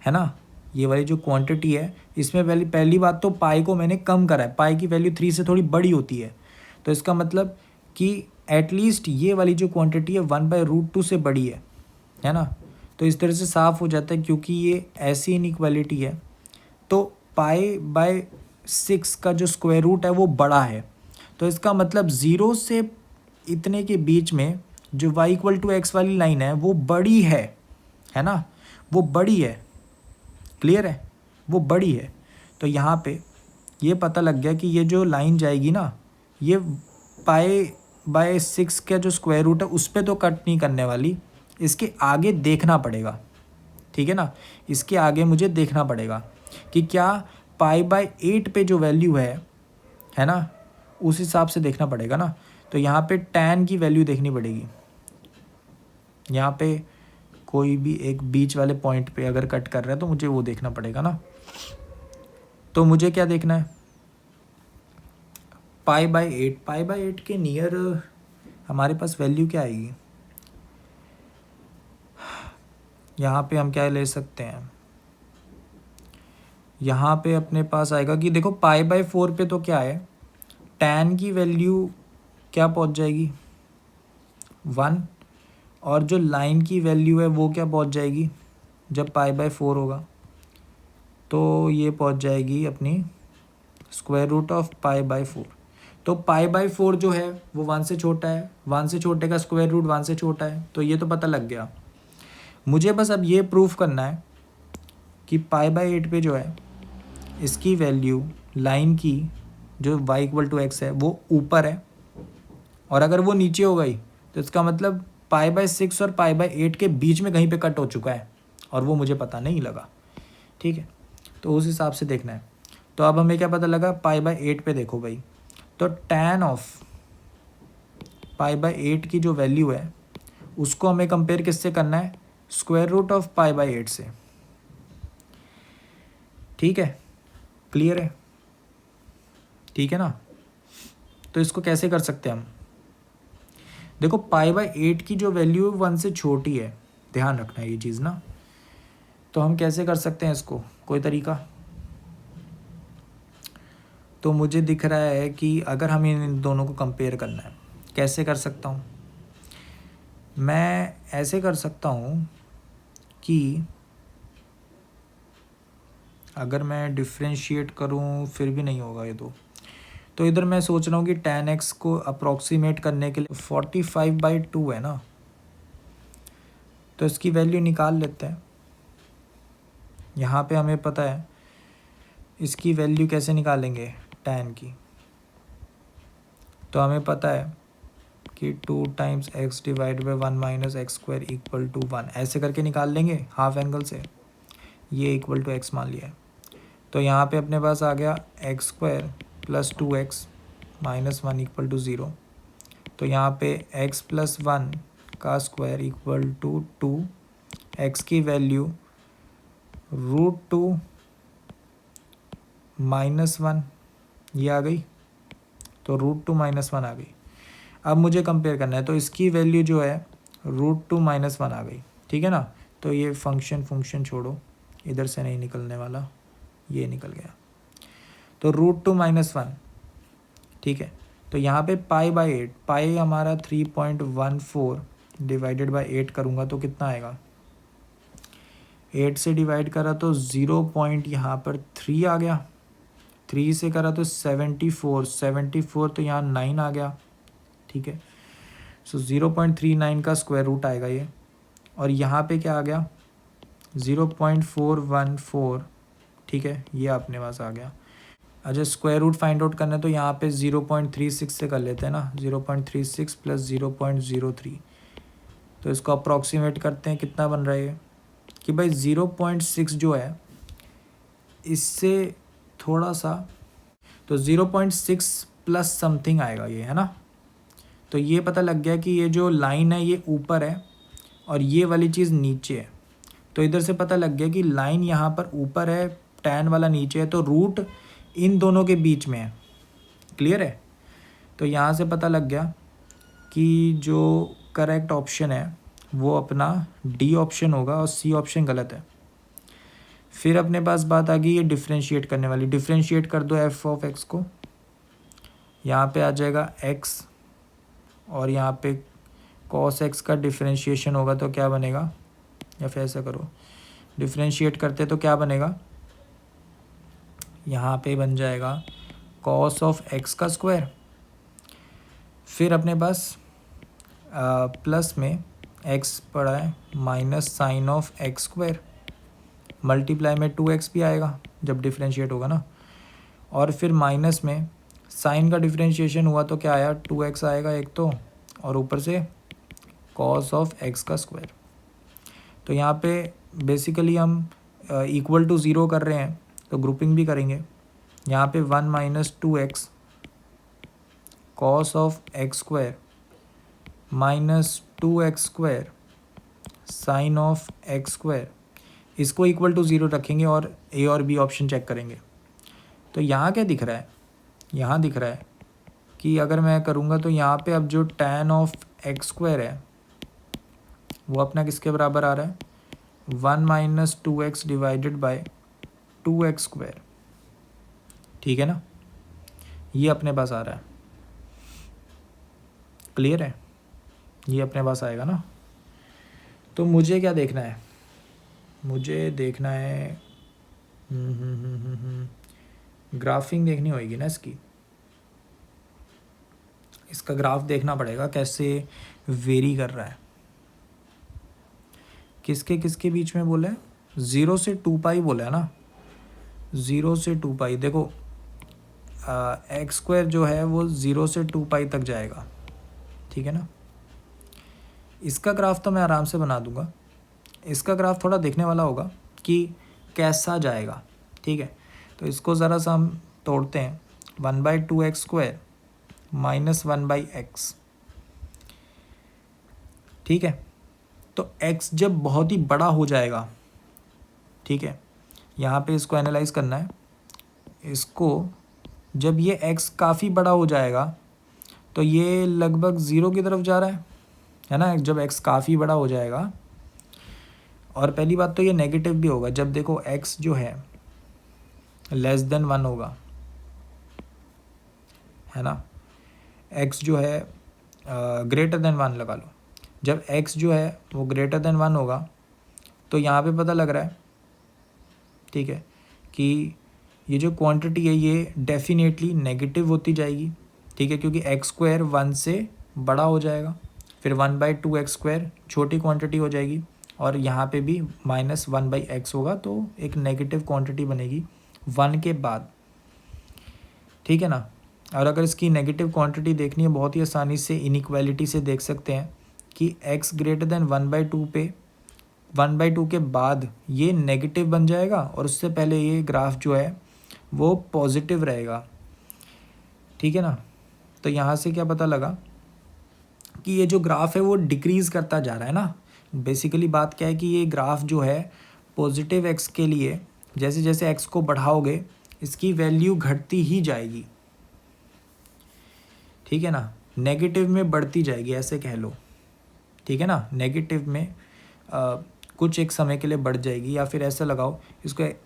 ना, ये वाली जो क्वांटिटी है इसमें पहली बात तो पाई को मैंने कम करा है, पाई की वैल्यू 3 से थोड़ी बड़ी होती है, तो इसका मतलब कि एटलीस्ट ये वाली जो क्वांटिटी है 1/√2 से बड़ी है ना। तो इस तरह से साफ़ हो जाता है, क्योंकि ये ऐसी इनइक्वालिटी है, तो π/6 का जो स्क्वायर रूट है वो बड़ा है, तो इसका मतलब 0 से इतने के बीच में जो y=x वाली लाइन है वो बड़ी है ना, वो बड़ी है, क्लियर है, वो बड़ी है। तो यहाँ पे ये पता लग गया कि ये जो लाइन जाएगी ना, ये π/6 का जो स्क्वायर रूट है उस पर तो कट नहीं करने वाली, इसके आगे देखना पड़ेगा। ठीक है ना, इसके आगे मुझे देखना पड़ेगा कि क्या π/8 पे जो वैल्यू है ना, उस हिसाब से देखना पड़ेगा ना। तो यहाँ पे tan की वैल्यू देखनी पड़ेगी, यहाँ पे कोई भी एक बीच वाले पॉइंट पे अगर कट कर रहा है तो मुझे वो देखना पड़ेगा ना। तो मुझे क्या देखना है, π/8 के नियर हमारे पास वैल्यू क्या आएगी, यहाँ पे हम क्या ले सकते हैं, यहाँ पे अपने पास आएगा कि देखो π/4 पे तो क्या है, tan की वैल्यू क्या पहुँच जाएगी 1, और जो लाइन की वैल्यू है वो क्या पहुँच जाएगी जब π/4 होगा, तो ये पहुँच जाएगी अपनी √π/4। तो π/4 जो है वो 1 से छोटा है, 1 से छोटे का स्क्वायर रूट 1 से छोटा है, तो ये तो पता लग गया। मुझे बस अब ये प्रूफ करना है कि π/8 पे जो है इसकी वैल्यू लाइन की जो y=x है वो ऊपर है, और अगर वो नीचे हो गई तो इसका मतलब π/6 और π/8 के बीच में कहीं पे कट हो चुका है, और वो मुझे पता नहीं लगा। ठीक है, तो उस हिसाब से देखना है। तो अब हमें क्या पता लगा, π/8 पे देखो भाई, तो tan ऑफ π/8 की जो वैल्यू है उसको हमें कंपेयर किससे करना है, √π/8 से। ठीक है, क्लियर है, ठीक है ना। तो इसको कैसे कर सकते हैं हम, देखो π/8 की जो वैल्यू है 1 से छोटी है, ध्यान रखना ये चीज़ ना। तो हम कैसे कर सकते हैं इसको, कोई तरीका, तो मुझे दिख रहा है कि अगर हमें इन दोनों को कंपेयर करना है, कैसे कर सकता हूँ, मैं ऐसे कर सकता हूँ कि अगर मैं डिफ्रेंशिएट करूँ फिर भी नहीं होगा ये तो इधर मैं सोच रहा हूँ कि tan x को अप्रॉक्सीमेट करने के लिए 45/2 है ना, तो इसकी वैल्यू निकाल लेते हैं। यहाँ पे हमें पता है इसकी वैल्यू कैसे निकालेंगे tan की, तो हमें पता है कि 2 times x divide by 1 minus x square equal to 1, ऐसे करके निकाल लेंगे हाफ एंगल से। ये इक्वल टू x मान लिया है, तो यहाँ पे अपने पास आ गया x square plus 2x minus 1 equal to 0। तो यहाँ पे x प्लस 1 का स्क्वायर इक्वल टू 2, x की वैल्यू √2 माइनस 1 ये आ गई, तो √2 माइनस 1 आ गई। अब मुझे कंपेयर करना है, तो इसकी वैल्यू जो है √2 माइनस 1 आ गई, ठीक है ना। तो ये फंक्शन छोड़ो, इधर से नहीं निकलने वाला, ये निकल गया, तो √2 माइनस 1, ठीक है। तो यहाँ पे पाई/8, पाई हमारा 3.14 डिवाइडेड बाई 8 करूँगा तो कितना आएगा, 8 से डिवाइड करा तो 0 पॉइंट यहाँ पर 3 आ गया, 3 से करा तो 74 तो यहाँ 9 आ गया, ठीक है। सो 0.39 का स्क्वायर रूट आएगा ये, और यहाँ पे क्या आ गया 0.414, ठीक है, ये अपने पास आ गया। अच्छा स्क्वायर रूट फाइंड आउट करना है तो यहाँ पे 0.36 से कर लेते हैं ना, 0.36 प्लस 0.03, तो इसको अप्रॉक्सीमेट करते हैं, कितना बन रहा है कि भाई 0.6 जो है इससे थोड़ा सा, तो 0.6 प्लस समथिंग आएगा ये, है ना। तो ये पता लग गया कि ये जो लाइन है ये ऊपर है और ये वाली चीज़ नीचे है, तो इधर से पता लग गया कि लाइन यहाँ पर ऊपर है, tan वाला नीचे है, तो रूट इन दोनों के बीच में है। क्लियर है, तो यहाँ से पता लग गया कि जो करेक्ट ऑप्शन है वो अपना डी ऑप्शन होगा और सी ऑप्शन गलत है। फिर अपने पास बात आ गई ये डिफ्रेंशिएट करने वाली, डिफ्रेंशिएट कर दो एफ ऑफ एक्स को, यहाँ पे आ जाएगा x, और यहाँ पे cos x का डिफ्रेंशिएशन होगा तो क्या बनेगा, या फिर ऐसा करो डिफ्रेंशिएट करते तो क्या बनेगा, यहाँ पे बन जाएगा cos ऑफ x का स्क्वायर, फिर अपने पास प्लस में x पड़ा है minus sine of x square, multiply में 2x भी आएगा जब डिफ्रेंशिएट होगा ना, और फिर माइनस में साइन का डिफ्रेंशिएशन हुआ तो क्या आया 2x आएगा एक तो, और ऊपर से cos ऑफ x का स्क्वायर। तो यहाँ पे बेसिकली हम इक्वल टू 0 कर रहे हैं तो ग्रुपिंग भी करेंगे, यहाँ पे 1 minus 2x cos of x square minus 2x square sine of x square, इसको इक्वल टू 0 रखेंगे और ए और बी ऑप्शन चेक करेंगे। तो यहाँ क्या दिख रहा है, यहाँ दिख रहा है कि अगर मैं करूँगा तो यहाँ पे अब जो tan ऑफ एक्स स्क्वायर है वो अपना किसके बराबर आ रहा है, 1 minus 2x divided by 2x square, ठीक है ना, ये अपने पास आ रहा है। क्लियर है, ये अपने पास आएगा ना। तो मुझे क्या देखना है, मुझे देखना है ग्राफिंग देखनी होगी ना इसकी, इसका ग्राफ देखना पड़ेगा कैसे वेरी कर रहा है, किसके किसके बीच में बोला है, 0 से 2 पाई बोला है ना, 0 से 2 पाई। देखो एक्स स्क्वायर जो है वो 0 से 2 पाई तक जाएगा, ठीक है ना। इसका ग्राफ तो मैं आराम से बना दूंगा, इसका ग्राफ थोड़ा देखने वाला होगा कि कैसा जाएगा, ठीक है। तो इसको ज़रा सा हम तोड़ते हैं, 1/2x स्क्वायर माइनस 1/x, ठीक है। तो x जब बहुत ही बड़ा हो जाएगा, ठीक है, यहाँ पे इसको एनालाइज करना है, इसको जब ये x काफ़ी बड़ा हो जाएगा तो ये लगभग 0 की तरफ जा रहा है ना, जब x काफ़ी बड़ा हो जाएगा। और पहली बात तो ये नेगेटिव भी होगा जब देखो x जो है लेस देन 1 होगा, है ना, x जो है ग्रेटर देन 1 लगा लो, जब x जो है वो ग्रेटर देन 1 होगा तो यहाँ पे पता लग रहा है, ठीक है, कि ये जो क्वांटिटी है ये डेफिनेटली नेगेटिव होती जाएगी, ठीक है, क्योंकि एक्स स्क्वायर 1 से बड़ा हो जाएगा, फिर 1/2 एक्स स्क्वायर छोटी क्वांटिटी हो जाएगी, और यहाँ पे भी -1/x होगा, तो एक नेगेटिव क्वांटिटी बनेगी 1 के बाद, ठीक है ना। और अगर इसकी नेगेटिव क्वांटिटी देखनी है बहुत ही आसानी से इनइक्वालिटी से देख सकते हैं कि x ग्रेटर देन 1/2 पे 1/2 के बाद ये नेगेटिव बन जाएगा और उससे पहले ये ग्राफ जो है वो पॉजिटिव रहेगा, ठीक है ना। तो यहाँ से क्या पता लगा कि ये जो ग्राफ है वो डिक्रीज़ करता जा रहा है ना। बेसिकली बात क्या है कि ये ग्राफ जो है पॉजिटिव एक्स के लिए जैसे जैसे एक्स को बढ़ाओगे इसकी वैल्यू घटती ही जाएगी, ठीक है ना, नेगेटिव में बढ़ती जाएगी ऐसे कह लो, ठीक है ना। नेगेटिव में कुछ एक समय के लिए बढ़ जाएगी, या फिर ऐसा लगाओ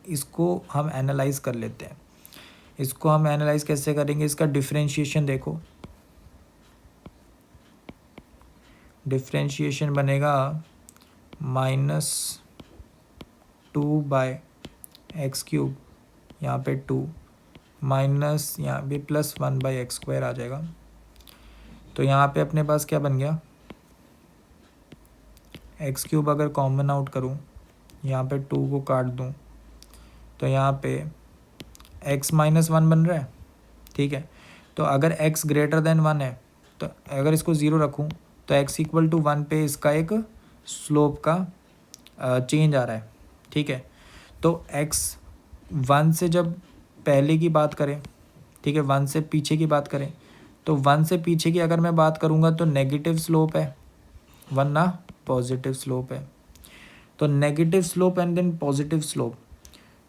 इसको हम एनालाइज कर लेते हैं। इसको हम एनालाइज कैसे करेंगे, इसका डिफरेंशिएशन देखो, डिफरेंशिएशन बनेगा -2/x³, यहाँ पे 2 माइनस यहाँ भी +1/x² आ जाएगा। तो यहाँ पे अपने पास क्या बन गया, x³ अगर कॉमन आउट करूँ, यहाँ पे 2 को काट दूँ तो यहाँ पे x -1 बन रहा है, ठीक है। तो अगर x ग्रेटर देन 1 है तो अगर इसको 0 रखूँ तो x = 1 पे इसका एक स्लोप का चेंज आ रहा है, ठीक है। तो x 1 से जब पहले की बात करें, ठीक है, 1 से पीछे की बात करें, तो 1 से पीछे की अगर मैं बात करूँगा तो नेगेटिव स्लोप है वरना पॉजिटिव स्लोप है। तो negative slope and then positive slope,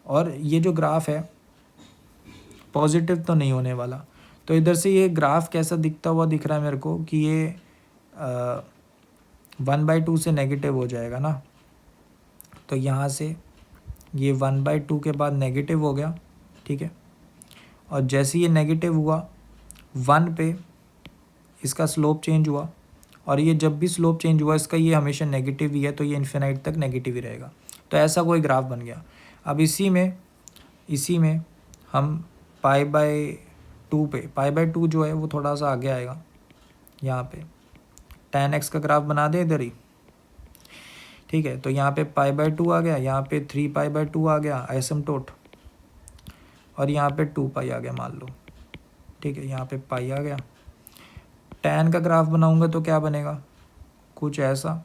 और ये जो ग्राफ है पॉजिटिव तो नहीं होने वाला। तो इधर से ये ग्राफ कैसा दिखता हुआ दिख रहा है मेरे को कि ये 1/2 से नेगेटिव हो जाएगा ना। तो यहाँ से ये 1/2 के बाद नेगेटिव हो गया, ठीक है। और जैसे ये नेगेटिव हुआ 1 पे इसका स्लोप चेंज हुआ, और ये जब भी स्लोप चेंज हुआ इसका ये हमेशा नेगेटिव ही है, तो ये इन्फिनाइट तक नेगेटिव ही रहेगा। तो ऐसा कोई ग्राफ बन गया। अब इसी में हम π/2 पे, π/2 जो है वो थोड़ा सा आगे आएगा, यहाँ पे tan x का ग्राफ बना दे इधर ही, ठीक है। तो यहाँ पे π/2 आ गया, यहाँ पे 3π/2 आ गया एसिम्प्टोट, और यहाँ पे 2π आ गया मान लो, ठीक है। यहाँ पे पाई आ गया। tan का ग्राफ बनाऊंगा तो क्या बनेगा, कुछ ऐसा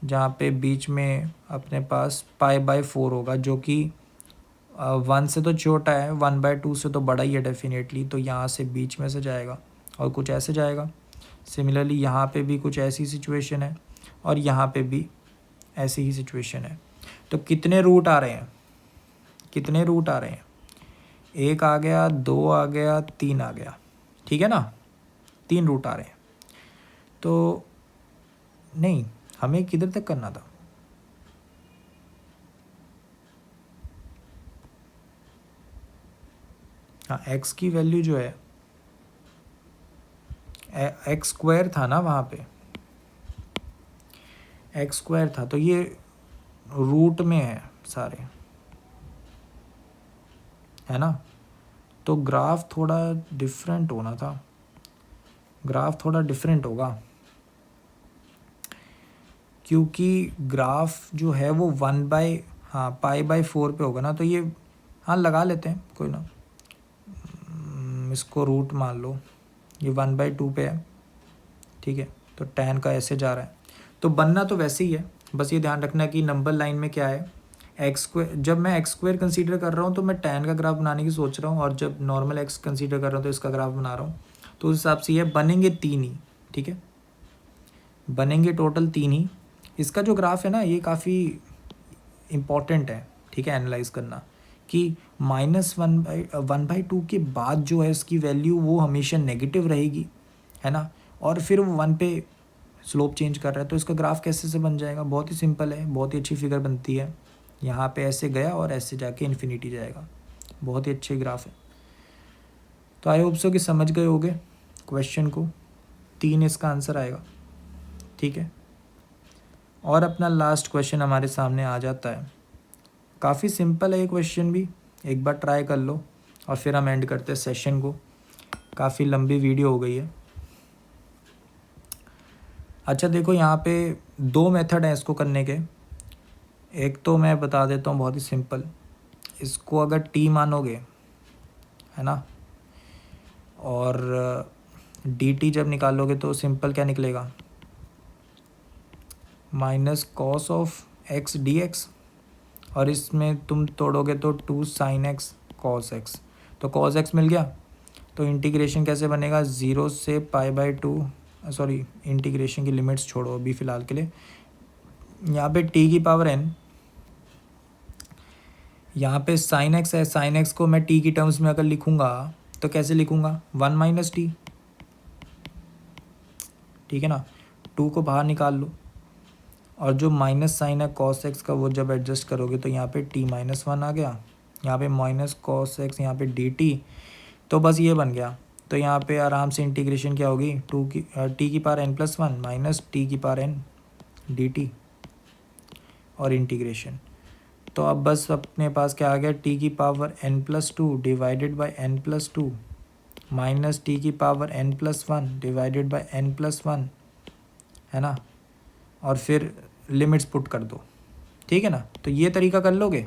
जहाँ पे बीच में अपने पास π/4 होगा, जो कि 1 से तो छोटा है, 1/2 से तो बड़ा ही है डेफिनेटली, तो यहाँ से बीच में से जाएगा और कुछ ऐसे जाएगा। सिमिलरली यहाँ पे भी कुछ ऐसी सिचुएशन है और यहाँ पे भी ऐसी ही सिचुएशन है। तो कितने रूट आ रहे हैं, कितने रूट आ रहे हैं, 1 आ गया, 2 आ गया, 3 आ गया, ठीक है ना, 3 रूट आ रहे हैं। तो नहीं, हमें किधर तक करना था, हाँ, x की वैल्यू जो है x² था ना, वहाँ पे x² था, तो ये रूट में है सारे, है ना। तो ग्राफ थोड़ा डिफरेंट होना था, ग्राफ थोड़ा डिफरेंट होगा, क्योंकि ग्राफ जो है वो π/4 पे होगा ना। तो ये हाँ लगा लेते हैं, कोई ना, इसको रूट मान लो, ये 1/2 पे है, ठीक है। तो tan का ऐसे जा रहा है, तो बनना तो वैसे ही है, बस ये ध्यान रखना कि नंबर लाइन में क्या है x²। जब मैं x² कंसीडर कर रहा हूँ तो मैं tan का ग्राफ बनाने की सोच रहा हूँ, और जब नॉर्मल x कंसीडर कर रहा हूँ तो इसका ग्राफ बना रहा हूँ। तो उस हिसाब से ये बनेंगे 3 ही, ठीक है, बनेंगे टोटल 3 ही। इसका जो ग्राफ है ना ये काफ़ी इम्पॉर्टेंट है, ठीक है, एनालाइज करना कि -1/2 के बाद जो है इसकी वैल्यू वो हमेशा नेगेटिव रहेगी, है ना, और फिर वो 1 पे स्लोप चेंज कर रहा है। तो इसका ग्राफ कैसे से बन जाएगा, बहुत ही सिंपल है, बहुत ही अच्छी फिगर बनती है। यहाँ पे ऐसे गया और ऐसे जाके इन्फिनिटी जाएगा, बहुत ही अच्छे ग्राफ है। तो आई होप सो कि समझ गए होगे क्वेश्चन को, 3 इसका आंसर आएगा, ठीक है। और अपना लास्ट क्वेश्चन हमारे सामने आ जाता है। काफ़ी सिंपल है ये क्वेश्चन भी, एक बार ट्राई कर लो और फिर हम एंड करते हैं सेशन को। काफ़ी लंबी वीडियो हो गई है। अच्छा देखो, यहाँ पे 2 मेथड हैं इसको करने के। एक तो मैं बता देता हूँ बहुत ही सिंपल, इसको अगर टी मानोगे, है ना, और डी टी जब निकालोगे तो सिंपल क्या निकलेगा, minus cos of x D x, और इसमें तुम तोड़ोगे तो 2 साइन एक्स कॉस एक्स, तो कॉस एक्स मिल गया। तो इंटीग्रेशन कैसे बनेगा, 0 से π/2, सॉरी इंटीग्रेशन की लिमिट्स छोड़ो अभी फ़िलहाल के लिए। यहाँ पे t की पावर n, यहाँ पे साइन एक्स है, साइन एक्स को मैं t की टर्म्स में अगर लिखूँगा तो कैसे लिखूँगा, 1 माइनस टी, ठीक है ना। 2 को बाहर निकाल लो, और जो माइनस साइन है कॉस एक्स का वो जब एडजस्ट करोगे तो यहाँ पे t-1 आ गया, यहाँ पे माइनस कॉस एक्स, यहाँ पे dt, तो बस ये बन गया। तो यहाँ पे आराम से इंटीग्रेशन क्या होगी, t की पावर n+1 माइनस t की पावर n dt, और इंटीग्रेशन। तो अब बस अपने पास क्या आ गया, t की power n+2 divided by n+2 minus t की power n+1 divided by n+1, है ना, और फिर लिमिट्स पुट कर दो, ठीक है ना। तो ये तरीका कर लोगे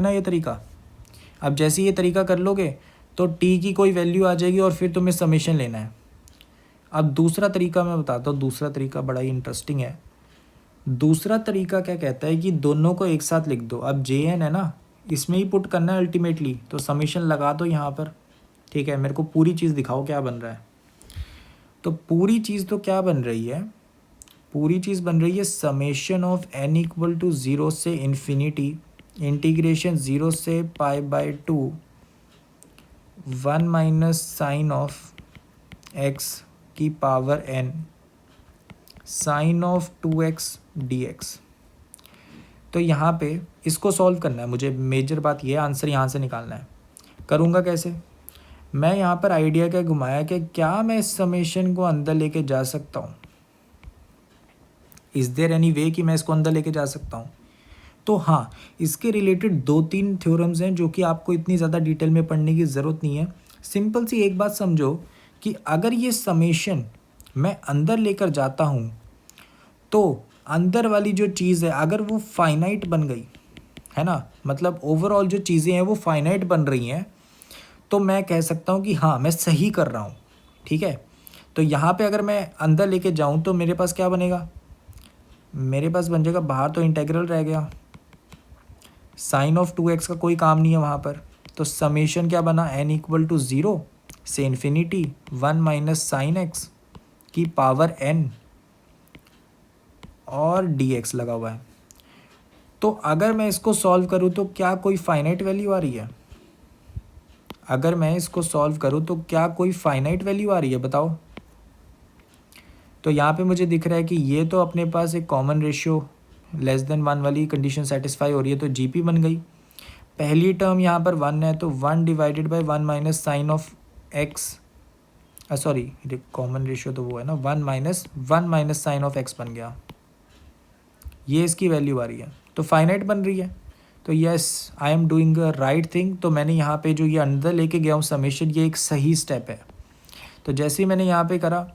ना ये तरीका। अब जैसे ये तरीका कर लोगे तो t की कोई वैल्यू आ जाएगी और फिर तुम्हें समेशन लेना है। अब दूसरा तरीका मैं बताता हूँ, दूसरा तरीका बड़ा ही इंटरेस्टिंग है। दूसरा तरीका क्या कहता है कि दोनों को एक साथ लिख दो। अब जे एन है ना, इसमें ही पुट करना है अल्टीमेटली, तो समेशन लगा दो यहाँ पर, ठीक है। मेरे को पूरी चीज़ दिखाओ क्या बन रहा है। तो पूरी चीज़ तो क्या बन रही है, पूरी चीज़ बन रही है summation of n equal to 0 से इन्फिनिटी इंटीग्रेशन 0 से π/2 1 माइनस साइन ऑफ x की power n sine of 2x dx। तो यहाँ पे इसको सॉल्व करना है मुझे, मेजर बात ये, आंसर यहाँ से निकालना है। करूँगा कैसे, मैं यहाँ पर आइडिया क्या घुमाया कि क्या मैं इस समेशन को अंदर लेके जा सकता हूँ, इज़ देयर एनी वे कि मैं इसको अंदर लेके जा सकता हूँ। तो हाँ, इसके रिलेटेड 2-3 थ्योरम्स हैं जो कि आपको इतनी ज़्यादा डिटेल में पढ़ने की ज़रूरत नहीं है। सिंपल सी एक बात समझो कि अगर ये समेशन मैं अंदर लेकर जाता हूँ तो अंदर वाली जो चीज़ है अगर वो फाइनाइट बन गई, है ना, मतलब ओवरऑल जो चीज़ें हैं वो फाइनाइट बन रही हैं, तो मैं कह सकता हूँ कि हाँ मैं सही कर रहा हूँ, ठीक है। तो यहाँ पे अगर मैं अंदर लेके जाऊँ तो मेरे पास क्या बनेगा, मेरे पास बन जाएगा, बाहर तो इंटेग्रल रह गया, साइन ऑफ 2x का कोई काम नहीं है वहाँ पर। तो समेशन क्या बना, n इक्वल टू 0 से इन्फिनिटी 1 माइनस साइन एक्स की पावर n और dx लगा हुआ है। तो अगर मैं इसको सॉल्व करूँ तो क्या कोई फाइनाइट वैल्यू आ रही है, अगर मैं इसको सॉल्व करूँ तो क्या कोई फाइनाइट वैल्यू आ रही है, बताओ। तो यहाँ पे मुझे दिख रहा है कि ये तो अपने पास एक कॉमन रेशियो लेस देन 1 वाली कंडीशन सेटिस्फाई हो रही है, तो जीपी बन गई। पहली टर्म यहाँ पर 1 है तो 1 divided by 1 minus sine of x, sorry common ratio तो वो है ना, 1 माइनस साइन ऑफ एक्स बन गया, ये इसकी वैल्यू आ रही है, तो फाइनाइट बन रही है। तो yes, I am doing a right thing. तो मैंने यहाँ पे जो ये अंदर लेके गया हूँ समेशन, ये एक सही स्टेप है। तो जैसे ही मैंने यहाँ पे करा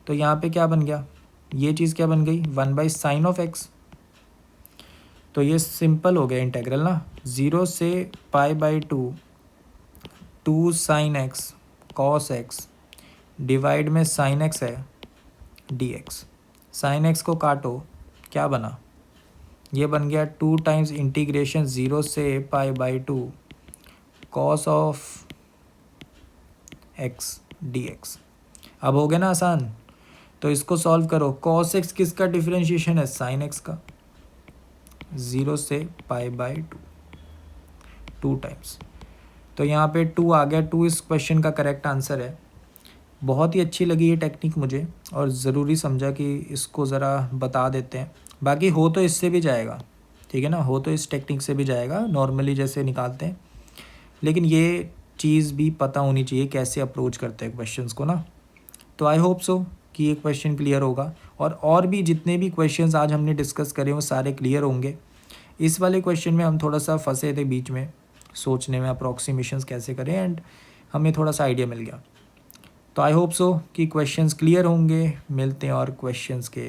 तो यहाँ पे क्या बन गया, ये चीज़ क्या बन गई, 1 बाई साइन ऑफ एक्स। तो ये सिंपल हो गया इंटेग्रल ना, 0 से π/2 2 sine x cos x divide में साइन एक्स है dx। साइन एक्स को काटो, क्या बना, ये बन गया 2 टाइम्स इंटीग्रेशन 0 से π/2 कॉस ऑफ एक्स dx। अब हो गया ना आसान। तो इसको सॉल्व करो, कॉस एक्स किसका डिफरेंशिएशन है, साइन एक्स का, 0 से π/2 2 टाइम्स। तो यहाँ पे 2 आ गया, 2 इस क्वेश्चन का करेक्ट आंसर है। बहुत ही अच्छी लगी ये टेक्निक मुझे और ज़रूरी समझा कि इसको ज़रा बता देते हैं। बाकी हो तो इससे भी जाएगा, ठीक है ना, हो तो इस टेक्निक से भी जाएगा नॉर्मली जैसे निकालते हैं, लेकिन ये चीज़ भी पता होनी चाहिए कैसे अप्रोच करते हैं क्वेश्चंस को ना। तो आई होप सो कि ये क्वेश्चन क्लियर होगा। और भी जितने भी क्वेश्चंस आज हमने डिस्कस करे वो सारे क्लियर होंगे। इस वाले क्वेश्चन में हम थोड़ा सा फंसे थे बीच में, सोचने में अप्रॉक्सीमेशंस कैसे करें, एंड हमें थोड़ा सा आइडिया मिल गया। तो आई होप सो कि क्वेश्चंस क्लियर होंगे। मिलते हैं और क्वेश्चंस के